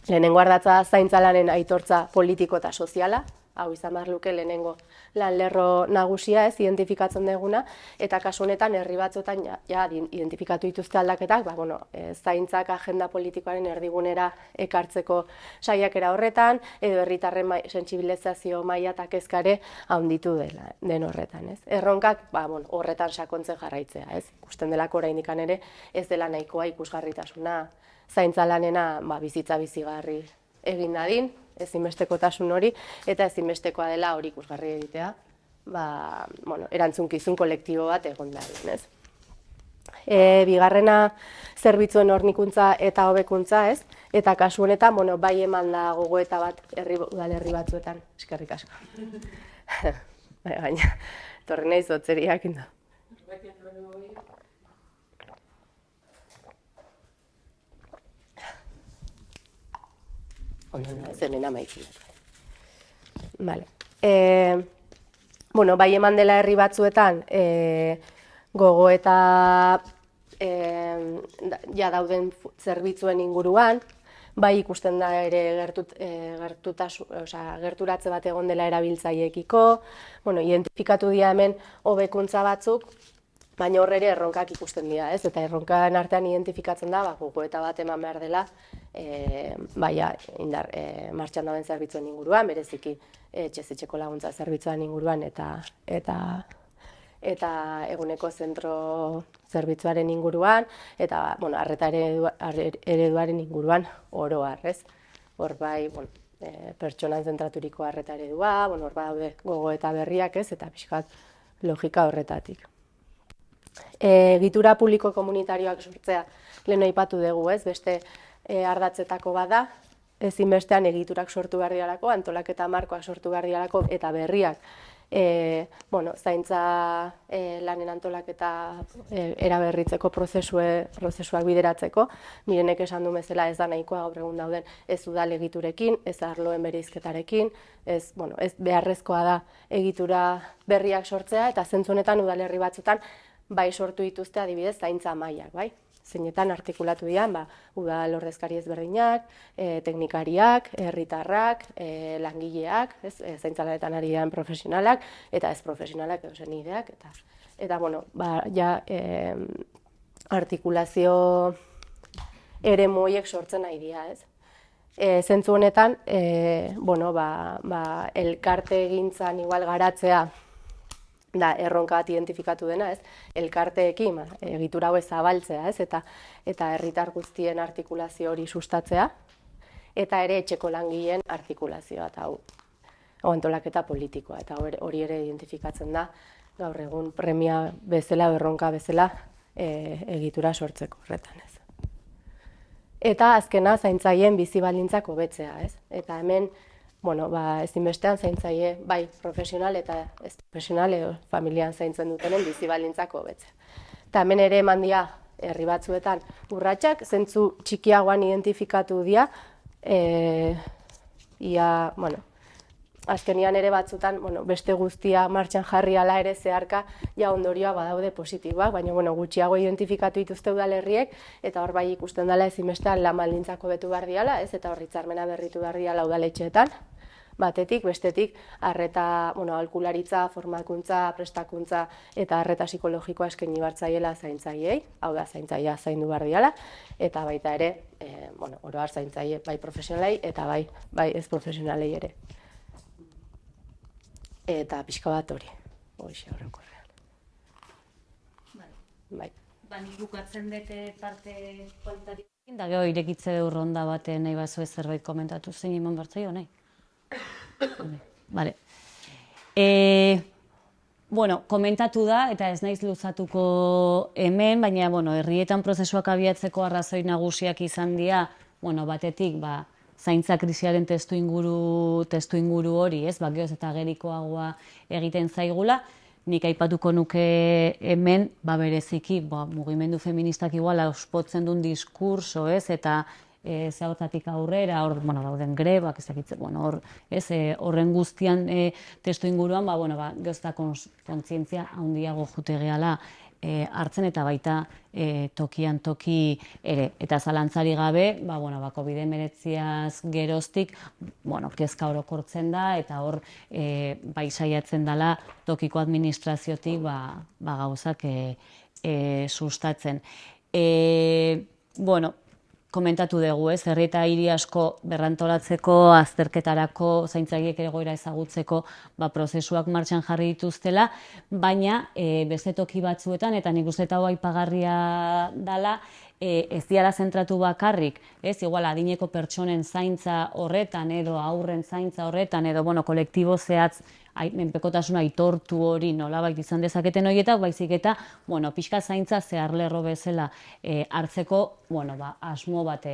lehenengo ardatza zaintza lanen aitortza politiko eta soziala, hau izan behar luke lehenengo lan lerro nagusia identifikatzen duguna, eta kasu honetan herri batzuetan identifikatu dituzte aldaketak, zaintzak agenda politikoaren erdigunera ekartzeko saiakera horretan, edo herritarren sentsibilizazio maila eta kezkare handitu den horretan. Erronkak horretan sakontzen jarraitzea, ikusten delako oraindik ere ez dela nahikoa ikusgarritasuna zaintza lanena bizitza bizigarri egin dadin, ezinbestekotasun hori, eta ezinbestekoa dela hori ikusgarri egitea, erantzunkizun kolektibo bat egon da, ez? Bigarrena zerbitzuen hornikuntza eta hobekuntza, ez? Eta kasu honetan, bai eman da gogoeta bat udalerri batzuetan, eskerrik asko. Baina, torri nahi zotzeriak inda. Zenen amaikin. Bai eman dela herri batzuetan, gogoeta ja dauden zerbitzuen inguruan, bai ikusten da ere gerturatze bat egon dela erabiltzaileekiko, identifikatu dira hemen hobekuntza batzuk, baina hor ere erronkak ikusten dira, ez? Eta erronkan artean identifikatzen da, gogoeta bat eman behar dela, martxan dauden zerbitzuen inguruan, bereziki etxez-etxeko laguntza zerbitzuen inguruan eta eguneko zentro zerbitzuaren inguruan, eta arreta ereduaren inguruan oro har, ez? Hor bai, pertsonan zentraturiko arreta eredua, hor daude gogoeta berriak, ez? Eta pixkat logika horretatik. Egitura publiko komunitarioak sortzea lehen aipatu dugu, ez? Beste ardatzetako bada, ezinbestean egiturak sortu behar direlako, antolaketa markoak sortu behar direlako, eta berriak zaintza lanen antolaketa eraberritzeko prozesuak bideratzeko, Mirenek esan du bezala ez da nahikoa gaur egun dauden ez udal egiturekin, ez arloen bereizketarekin, ez beharrezkoa da egitura berriak sortzea, eta zentzu honetan udalerri batzutan bai sortu dituzte adibidez zaintza mailak, bai? Zeinetan artikulatu dian, udal ordezkari ezberdinak, teknikariak, herritarrak, langileak, zaintzalanetan ari dian profesionalak, eta ez profesionalak, edo zen ideak, eta artikulazio ere moiek sortzen nahi dira, ez? Zentzu honetan, elkarte egintzan igual garatzea, da erronka bat identifikatu dena, ez? Elkarteekin egitura hau zabaltzea, ez? Eta herritar guztien artikulazio hori sustatzea, eta ere etxeko langileen artikulazioa, eta hau antolaketa politikoa, eta hori ere identifikatzen da gaur egun premia bezala, erronka bezala egitura sortzeko horretan, ez? Eta azkena zaintzaileen bizi baldintzak hobetzea, ez? Eta hemen ezinbestean zaintzaile, bai profesional eta ez profesional edo familian zaintzen dutenen bizi baldintzak hobetzea. Eta hemen ere eman dira herri batzuetan urratsak, zentzu txikiagoan identifikatu dira, azkenian ere batzutan beste guztia martxan jarri ala ere zeharka ja ondorioa badaude positiboak, baina gutxiago identifikatu dituzte udalerriek, eta hor bai ikusten dela ezinbestean lan baldintzak hobetu behar diala, ez? Eta hor hitzarmena berritu behar diala udaletxeetan, batetik, bestetik, arreta, aholkularitza, formakuntza, prestakuntza eta arreta psikologikoa eskaini bartzaiela zaintzaileei, hau da zaintzailea zaindu behar diala, eta baita ere, oro har zaintzaile bai profesionalei eta bai ez profesionalei ere. Eta pixka bat hori, hoxe horrekorrean. Bai. Nik bukatzen dute parte kualitatikoekin, da gero irekitze du ronda baten nahi bazue zerbait komentatu, zein eman bertzaio nahi? Vale. Komentatu da, eta ez naiz luzatuko hemen, baina herrietan prozesuak abiatzeko arrazoi nagusiak izan dira, batetik, zaintza krisiaren testuinguru hori, ez, geroz eta gerikoagoa egiten zaigula. Nik aipatuko nuke hemen, bereziki, mugimendu feministak igual auspotzen duen diskurso, ez, eta zehortatik aurrera, hor, dauden grebak, horren guztian testuinguruan, geroz eta kontzientzia handiago jute gehala hartzen eta baita tokian toki ere. Eta zalantzari gabe, COVID-19 geroztik, kezka orokortzen da, eta hor bai saiatzen dela tokiko administraziotik gauzak sustatzen. Komentatu dugu, ez, herri eta hiri asko berrantolatzeko, azterketarako, zaintzaileek egoera ezagutzeko prozesuak martxan jarri dituztela, baina beste toki batzuetan, eta nik uste eta aipagarria dela, ez diala zentratu bakarrik, ez, igual adineko pertsonen zaintza horretan edo aurren zaintza horretan edo, bueno, kolektibo zehatz menpekotasuna aitortu hori nolabait izan dezaketen horietak, baizik eta, bueno, pixka zaintza zeharlerro bezala hartzeko, bueno, asmo bat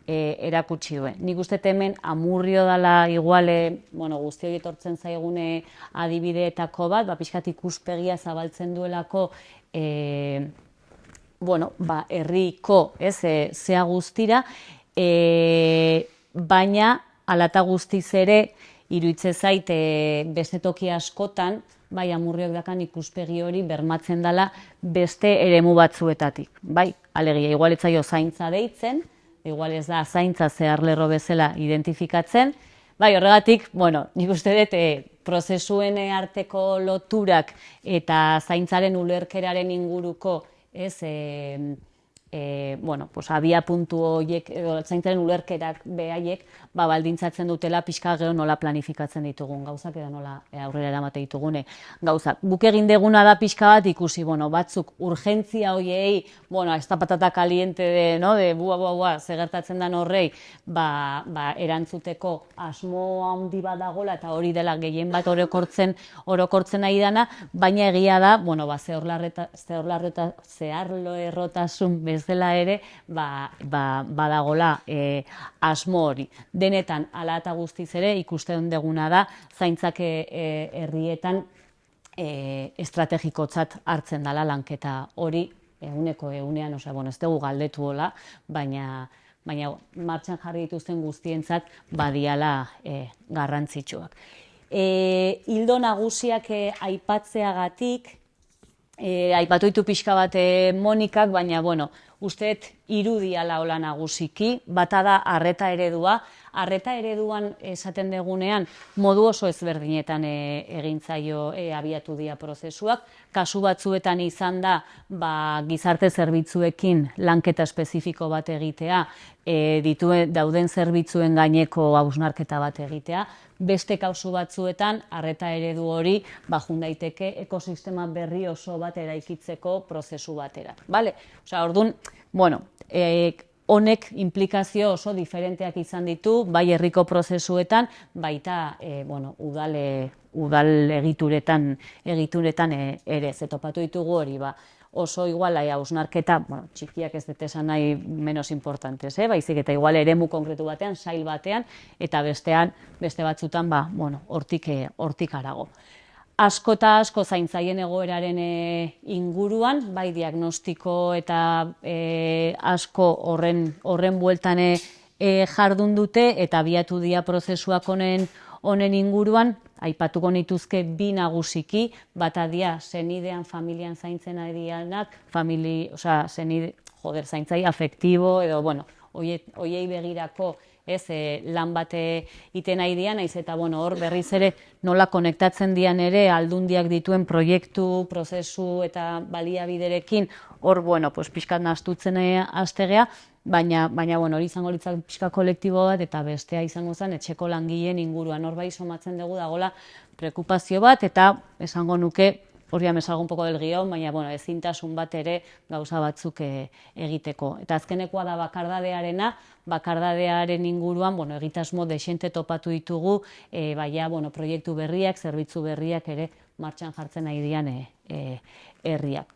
erakutsi duen. Nik uste hemen Amurrio dela iguale, bueno, guzti hori etortzen zaigune adibideetako bat, pixkat ikuspegia zabaltzen duelako, bueno, herriko, ez, zea guztira, baina alata guztiz ere, iruitze zait beste toki askotan, bai Amurriok dakan ikuspegi hori bermatzen dela beste eremu batzuetatik. Bai, alegia, igual ez zaio zaintza deitzen, igual ez da zaintza zeharlerro bezala identifikatzen, bai, horregatik, bueno, nik uste dut prozesuen arteko loturak eta zaintzaren ulerkeraren inguruko, ez, bueno, pues abia puntu horiek, zaintzaren ulerkerak behaiek, baldintzatzen dutela pixka gero nola planifikatzen ditugun gauzak, edo nola aurrera eramate ditugune gauzak. Guk egin deguna da pixka bat ikusi, bueno, batzuk urgentzia horiei, bueno, ez da patata kaliente de bua, zegertatzen den horrei, erantzuteko asmo handi bat dagoela, eta hori dela gehien bat orokortzen nahi dana, baina egia da, bueno, zeharlerrotasun bezala ere, badagola asmo hori. Denetan, ala eta guztiz ere, ikusten duguna da, zaintzak herrietan estrategikotzat hartzen dela lanketa hori, egunean, ez dugu galdetu hola, baina martxan jarri dituzten guztientzat badiala garrantzitsuak. Hildo nagusiak aipatzeagatik, aipatu ditu pixka bat Monikak, baina, bueno, usteet irudiala hola nagusiki, bata da arreta eredua. Arreta ereduan esaten degunean modu oso ezberdinetan egintzaio abiatu dira prozesuak. Kasu batzuetan izan da gizarte zerbitzuekin lanketa espezifiko bat egitea, dauden zerbitzuen gaineko hausnarketa bat egitea. Beste kasu batzuetan arreta eredu hori jun daiteke ekosistema berri oso bat eraikitzeko prozesu batera. Orduan, bueno, honek implikazio oso diferenteak izan ditu, bai herriko prozesuetan, baita udal egituretan ere, zetopatu ditugu hori, oso igual hausnarketa, txikiak ez dut esan nahi menos importantes, baizik eta igual eremu konkretu batean, sail batean, eta beste batzutan, hortik harago. Asko eta asko zaintzaien egoeraren inguruan, bai diagnostiko eta asko horren bueltan jardun dute eta abiatu dira prozesuak honen inguruan, aipatuko nituzke bi nagusiki, bata dira senidean, familian zaintzen ari dianak, zaintzai afektibo edo, hoiei begirako lan bat iten nahi dian, naiz eta hor berriz ere nola konektatzen dian ere aldundiak dituen proiektu, prozesu eta baliabiderekin hor, pixkat nahastutzen hastegea, baina hori izango litzak pixka kolektibo bat eta bestea izango zen etxeko langileen inguruan. Hor bai somatzen dugu dagoela preokupazio bat eta esango nuke, hori me salgo un poco del guión, baina ezintasun bat ere gauza batzuk egiteko. Eta azkenekoa da bakardadearen inguruan, egitasmo dexente topatu ditugu, proiektu berriak, zerbitzu berriak ere martxan jartzen nahi dian herriak.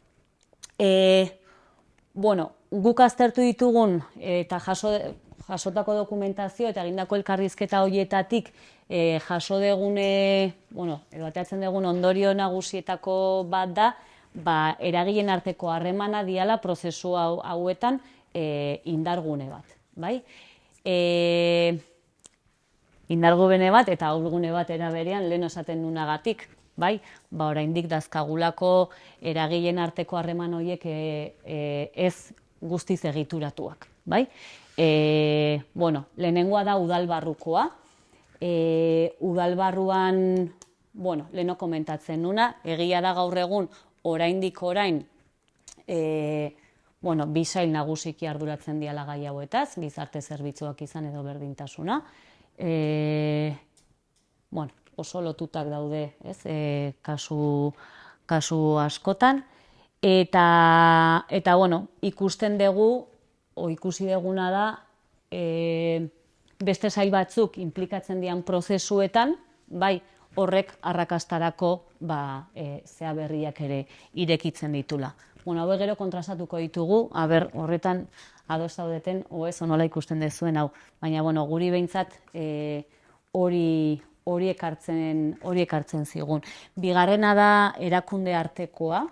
Guk aztertu ditugun eta jasotako dokumentazio eta egindako elkarrizketa horietatik jaso degune, edo ateatzen degun ondorio nagusietako bat da, eragileen arteko harremana diala prozesu hauetan indargune bat, bai? Indargune bat eta ahulgune bat eraberean lehen esaten nunagatik, bai? Oraindik dazkagulako eragileen arteko harreman horiek ez guztiz egituratuak, bai? Lehenengoa da udalbarrukoa. Udalbarruan, leheno komentatzen nuna, egia da gaur egun, oraindik orain, bi sail nagusiki arduratzen diala gai hauetaz, gizarte zerbitzuak izan edo berdintasuna. Oso lotutak daude, kasu askotan. Eta ikusten dugu, ikusi deguna da, beste sail batzuk inplikatzen dian prozesuetan, bai, horrek arrakastarako zea berriak ere irekitzen ditula. Bueno, hau gero kontrastatuko ditugu, horretan ados daudeten, ez, onola ikusten dezuen hau. Baina, bueno, guri behintzat hori ekartzen zigun. Bigarrena da erakunde artekoa.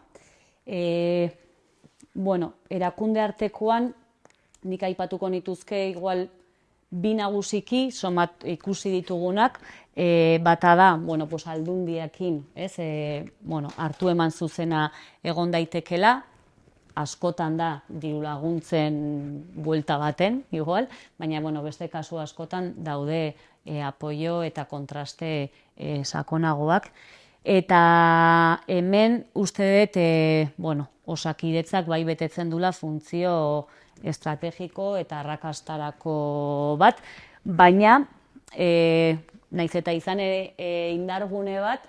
Bueno, erakunde artekoan, nik aipatuko nituzke igual bi nagusiki ikusi ditugunak, bata da, bueno, pues aldundiekin, hartu eman zuzena egon daitekela, askotan da diru laguntzen buelta baten, igual, baina, bueno, beste kasu askotan daude apoio eta kontraste sakonagoak. Eta hemen uste dut, bueno, Osakidetzak bai betetzen dula funtzio estrategiko eta arrakastarako bat, baina, naiz eta izan indargune bat,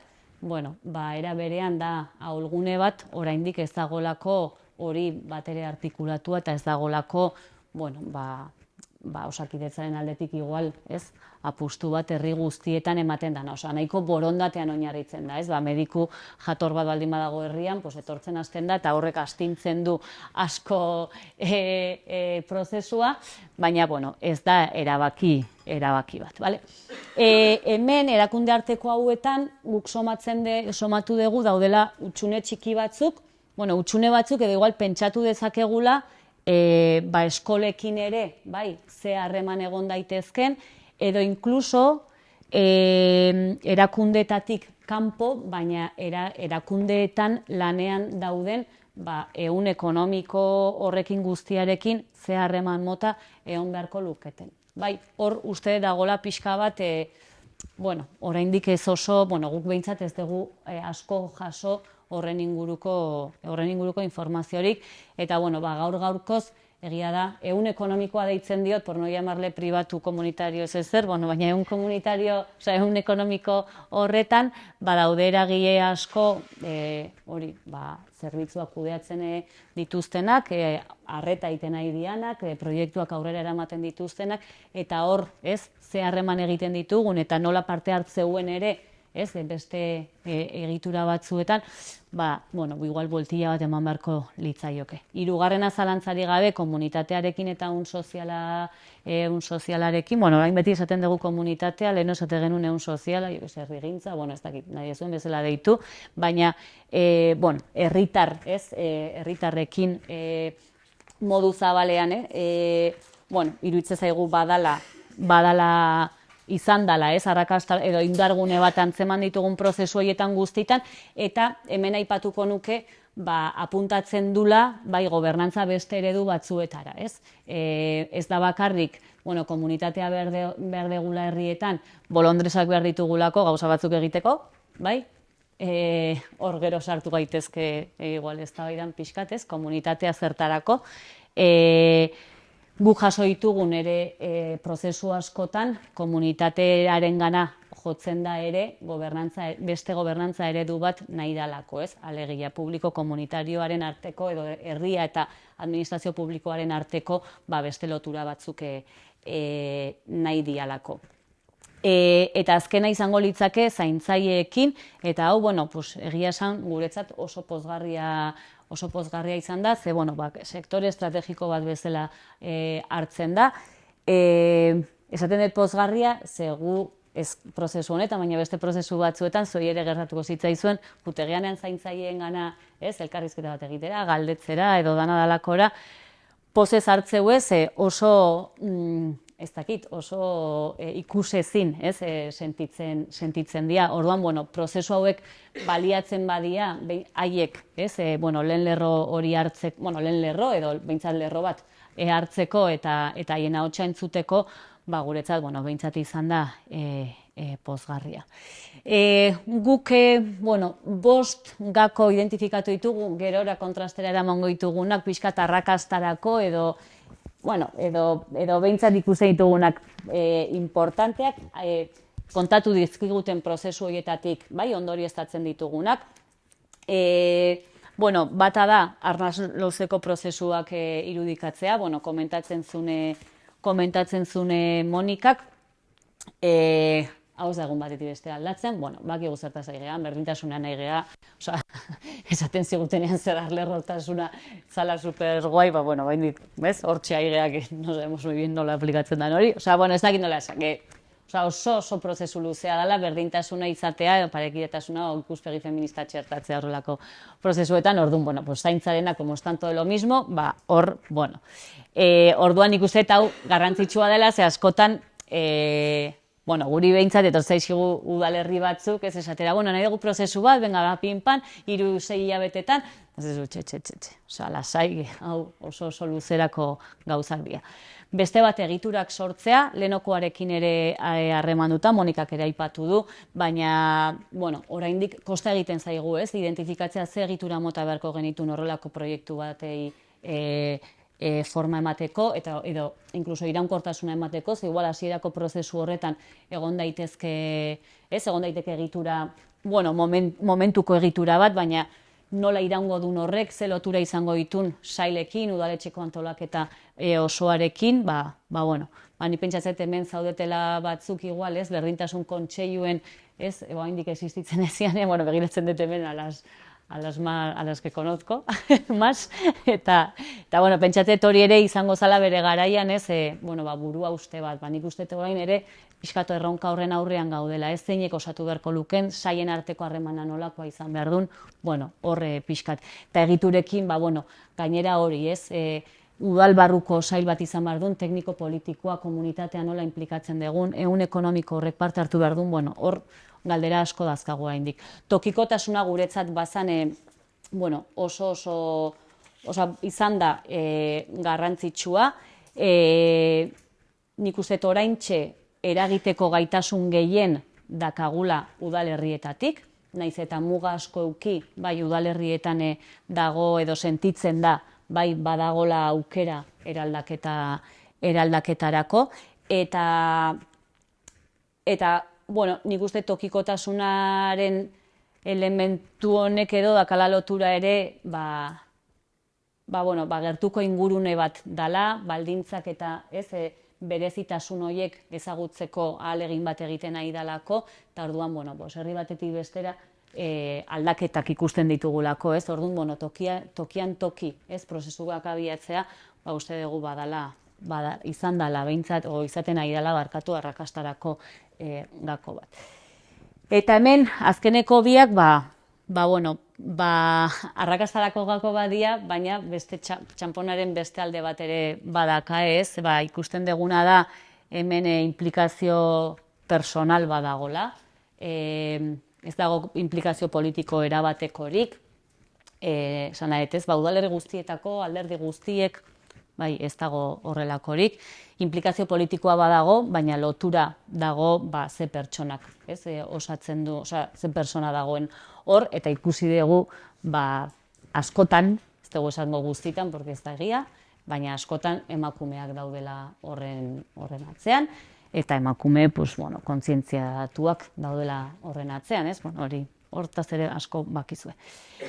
bueno, era berean da ahulgune bat, oraindik ez dagolako hori batere artikulatua eta ez dagolako, bueno, Osakidetzaren aldetik igual, ez, apustu bat herri guztietan ematen dana, nahiko borondatean oinarritzen da, ez, mediku jator bat baldin badago herrian, etortzen hasten da, eta horrek astintzen du asko prozesua, baina, bueno, ez da erabaki bat, bale? Hemen, erakunde arteko hauetan, guk somatu dugu daudela utxune txiki batzuk, bueno, utxune batzuk edo igual pentsatu dezakegula, eskolekin ere, bai, ze harreman egon daitezken, edo inkluso erakundetatik kanpo, baina erakundeetan lanean dauden ehun ekonomiko horrekin guztiarekin ze harreman mota egon beharko luketen. Bai, hor uste dagola pixka bat, bueno, oraindik ez oso, bueno, guk behintzat ez dugu asko jaso horren inguruko informaziorik, eta, bueno, gaur-gaurkoz, egia da, ehun ekonomikoa deitzen diot, por no llamarle pribatu komunitario ez ezer, bueno, baina ehun ekonomiko horretan, daude eragile asko, zerbitzuak kudeatzen dituztenak, arreta egiten nahi dianak, proiektuak aurrera eramaten dituztenak, eta hor, ez, ze harreman egiten ditugun, eta nola parte hartzeuen ere, ez, beste egitura batzuetan, bueno, igual boltilla bat eman beharko litzaioke. Hirugarrena zalantzari gabe, komunitatearekin eta ehun sozialarekin, bueno, orain beti esaten dugu komunitatea, lehen esate genuen ehun soziala, herrigintza, bueno, ez dakit, nahi ezuen bezala deitu, baina, bueno, herritarrekin modu zabalean, bueno, iruditzen zaigu badala izan dela, arrakasta edo indargune bat antzeman ditugun prozesu horietan guztitan, eta hemen aipatuko nuke, apuntatzen dula, bai, gobernantza beste eredu batzuetara, ez? Ez da bakarrik, bueno, komunitatea behar degula herrietan, bolondresak behar ditugulako gauza batzuk egiteko, bai? Hor gero sartu gaitezke, igual ez da baidan pixkatez, komunitatea zertarako, guk jaso ditugun ere prozesu askotan komunitatearen gana jotzen da ere beste gobernantza eredu bat nahi dalako, ez? Alegia publiko komunitarioaren arteko edo herria eta administrazio publikoaren arteko beste lotura batzuk nahi dialako. Eta azkena izango litzake zaintzaileekin, eta hau, bueno, egia esan guretzat oso pozgarria izan da, ze, bueno, sektore estrategiko bat bezala hartzen da. Esaten dut pozgarria, ze gu ez prozesu honetan, baina beste prozesu batzuetan, zoi ere gertatuko zitzaizuen, putegianean zaintzaileen gana, elkarrizketa bat egitera, galdetzera, edo dana dalakora, pozez hartzeu ez, oso ez dakit, oso ikusezin, sentitzen dira. Orduan, bueno, prozesu hauek baliatzen badia, haiek, lehen lerro hori hartzeko, bueno, lehen lerro edo behintzat lerro bat hartzeko eta haien ahotsa entzuteko, guretzat, bueno, behintzat izan da pozgarria. Guk, bueno, 5 gako identifikatu ditugu, gerora kontrastera eramango ditugunak, pixkat arrakastarako edo behintzat ikusten ditugunak importanteak, kontatu dizkiguten prozesu horietatik, bai, ondorioztatzen ditugunak. Bueno, bata da, arnaz luzeko prozesuak irudikatzea, bueno, komentatzen zune Monikak, hau ez da egun batetik beste aldatzen, bueno, baki guzertaz nahi geha, berdintasuna nahi geha, oza, esaten zigutenean zer arlerrotasuna zala super guai, bueno, bain dit, bez, hortxe nahi geha, que no sabemos muy bien nola aplikatzen da hori, oza, bueno, ez dakit nola esan, oso prozesu luzea dela, berdintasuna izatea, parekidetasuna, ikuspegi feminista txertatzea horrelako prozesuetan, orduan, bueno, pues zaintzarena, como es tanto de lo mismo, hor, bueno, orduan ikusten hau garrantzitsua dela, ze askotan, bueno, guri behintzat, etortzaizkigu udalerri batzuk, ez esatera, bueno, nahi dugu prozesu bat, benga, pinpan, 3-6 hilabetetan, ez ez txe, oza, lasai, hau oso luzerako gauzak dira. Beste bat egiturak sortzea, lehenokoarekin ere harremanduta, Monikak ere aipatu du, baina, bueno, oraindik kosta egiten zaigu, ez, identifikatzea ze egitura mota beharko genitun horrelako proiektu batei forma emateko, edo inkluso iraunkortasuna emateko, ze igual hasierako prozesu horretan egon daiteke egitura, bueno, momentuko egitura bat, baina nola iraungo dun horrek, ze lotura izango ditun sailekin, udaletxeko antolaketa osoarekin, bueno, ni pentsatzet hemen zaudetela batzuk igual, ez, berdintasun kontseiluen, ez, oraindik existitzen ezian, bueno, begiratzen dut hemen a las que conozco, más, eta bueno, pentsatzet hori ere izango zala bere garaian, ez, bueno, burua uste bat, nik uste orain ere, pixkatu erronka horren aurrean gaudela, ez zeinek osatu beharko luken, saien arteko harremana nolakoa izan behar duen, bueno, horre pixkat. Eta egiturekin, bueno, gainera hori, ez, udal barruko sail bat izan behar duen, tekniko-politikoa, komunitatea nola implikatzen dugun, ehun ekonomiko horrek parte hartu behar duen, bueno, hor galdera asko dazkagu haindik. Tokikotasuna guretzat bazan, bueno, oso izan da garrantzitsua, nik uste oraintxe eragiteko gaitasun gehien dakagula udalerrietatik, naiz eta muga asko euki, bai udalerrietan dago edo sentitzen da, bai badagola aukera eraldaketarako, eta bueno, nik uste tokikotasunaren elementu honek edo dakala lotura ere, bueno, gertuko ingurune bat dala, baldintzak eta ez, berezitasun horiek ezagutzeko ahalegin bat egiten nahi dalako, eta orduan, bueno, herri batetik bestera aldaketak ikusten ditugulako, ez, orduan, bueno, tokian toki, ez, prozesuak abiatzea, uste dugu izan dala, behintzat, izaten nahi dala barkatu arrakastarako gako bat. Eta hemen, azkeneko biak, bueno, arrakastarako gako badia, baina beste txamponaren beste alde bat ere badaka ez, ikusten deguna da hemen implikazio personal badagola, ez dago implikazio politiko erabatekorik, esan nahet ez, udalerri guztietako, alderdi guztiek, ez dago horrelakorik, implikazio politikoa badago, baina lotura dago ze pertsonak, osatzen du, ze pertsona dagoen hor, eta ikusi dugu askotan, ez dugu esango guztitan, porque ez da egia, baina askotan emakumeak daudela horren atzean, eta emakume, kontzientziatuak daudela horren atzean, hori hortaz ere asko bakizue.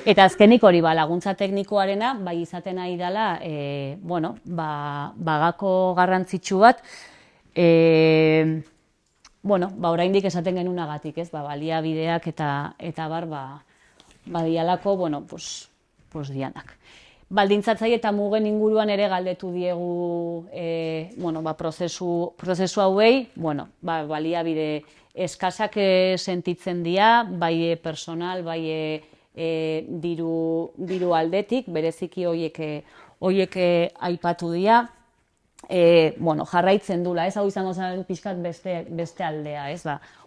Eta azkenik hori laguntza teknikoarena, izaten nahi dela, bagako garrantzitsu bat, oraindik esaten genunagatik, baliabideak eta badialako, dianak. Baldintzatzaile eta mugen inguruan ere galdetu diegu prozesu hauei, baliabide eskasak sentitzen dira, bai personal, bai diru aldetik, bereziki horiek aipatu dira, jarraitzen dula, hau izango zen pixkat beste aldea,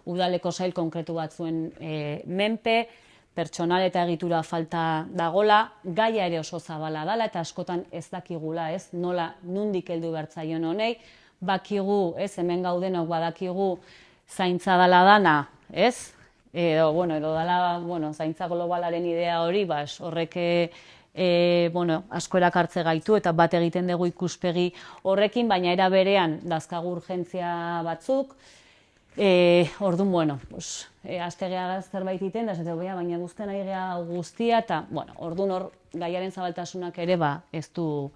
udaleko sail konkretu batzuen menpe, pertsonal eta egitura falta dagola, gaia ere oso zabala dela eta askotan ez dakigula, nola nundik heldu bertzaion honei, bakigu, hemen gaudenok badakigu zaintza dala dana, edo dala zaintza globalaren idea hori, horrek asko erakartze gaitu eta bat egiten dugu ikuspegi horrekin, baina era berean dazkagu urgentzia batzuk, Orduan, bueno, astegea zerbait iten, da zete, baina guztien ari gea guztia, eta, bueno, orduan hor gaiaren zabaltasunak ere, ez du,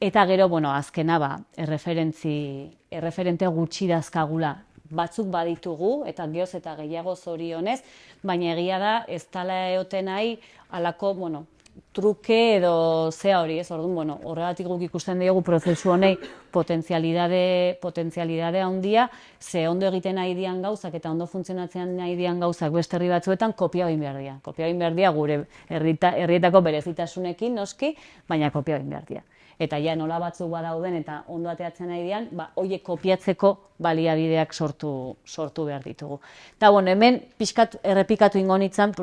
eta gero, bueno, azkena, erreferente gutxi dazkagula, batzuk baditugu, eta geoz eta gehiago zorionez, baina egia da, ez tala eoten nahi, alako, bueno, truke edo zea hori, ez, orduan, bueno, horregatik guk ikusten diogu prozesu honei potentzialidade handia, ze ondo egiten nahi dian gauzak eta ondo funtzionatzen nahi dian gauzak beste herri batzuetan kopia egin behar dira. Kopia egin behar dira gure herrietako berezitasunekin noski, baina kopia egin behar dira. Eta ja nola batzuk badauden eta ondo ateatzen nahi dian, horiek kopiatzeko baliabideak sortu behar ditugu. Eta, bueno, hemen pixkat errepikatu ingo nintzen,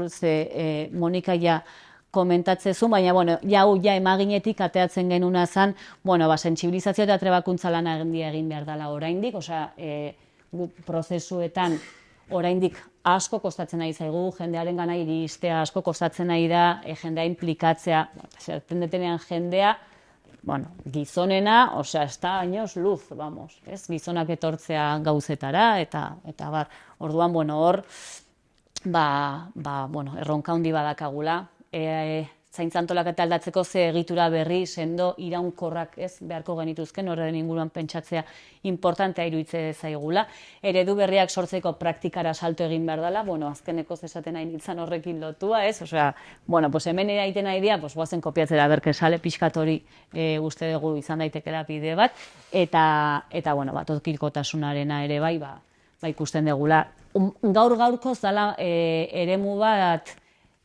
Monika ja komentatzezu, baina, bueno, ja emaginetik ateatzen genuna zen, bueno, sentsibilizazio eta trebakuntza lana egin behar dela oraindik, osea, prozesuetan oraindik asko kostatzen nahi zaigu, jendearen gana iristea asko kostatzen nahi da, jendea implikatzea, zerten detenean jendea, bueno, gizonena, osea, ez da ainoz luz, vamos, ez? Gizonak etortzea gauzetara, eta bar, orduan, bueno, hor, bueno, erronka handi badakagula, zaintza antolaketa aldatzeko ze egitura berri, sendo, iraunkorrak ez beharko genituzken, horren inguruan pentsatzea importantea iruditze zaigula. Eredu berriak sortzeko praktikara salto egin behar dela, bueno, azkeneko esaten nahi nintzen horrekin lotua, ez? Osea, bueno, pues hemen eraiten nahi dira, pues guazen kopiatzera berke sale, pixkat hori uste dugu izan daitekela bide bat, eta bueno, tokikotasunarena ere bai ikusten degula. Gaur-gaurkoz dela eremu bat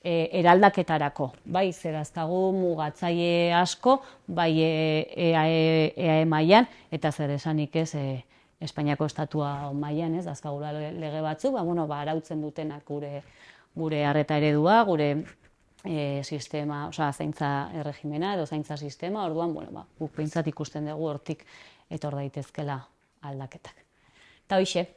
eraldaketarako, bai, zerazkagu mugatzaile asko, bai EAE mailan, eta zer esanik ez Espainiako estatua mailan, ez, dazkagula lege batzuk, bueno, arautzen dutenak gure arreta eredua, gure sistema, osea, zaintza erregimena edo zaintza sistema, orduan, bueno, guk behintzat ikusten dugu hortik etor daitezkela aldaketak. Eta hoxe.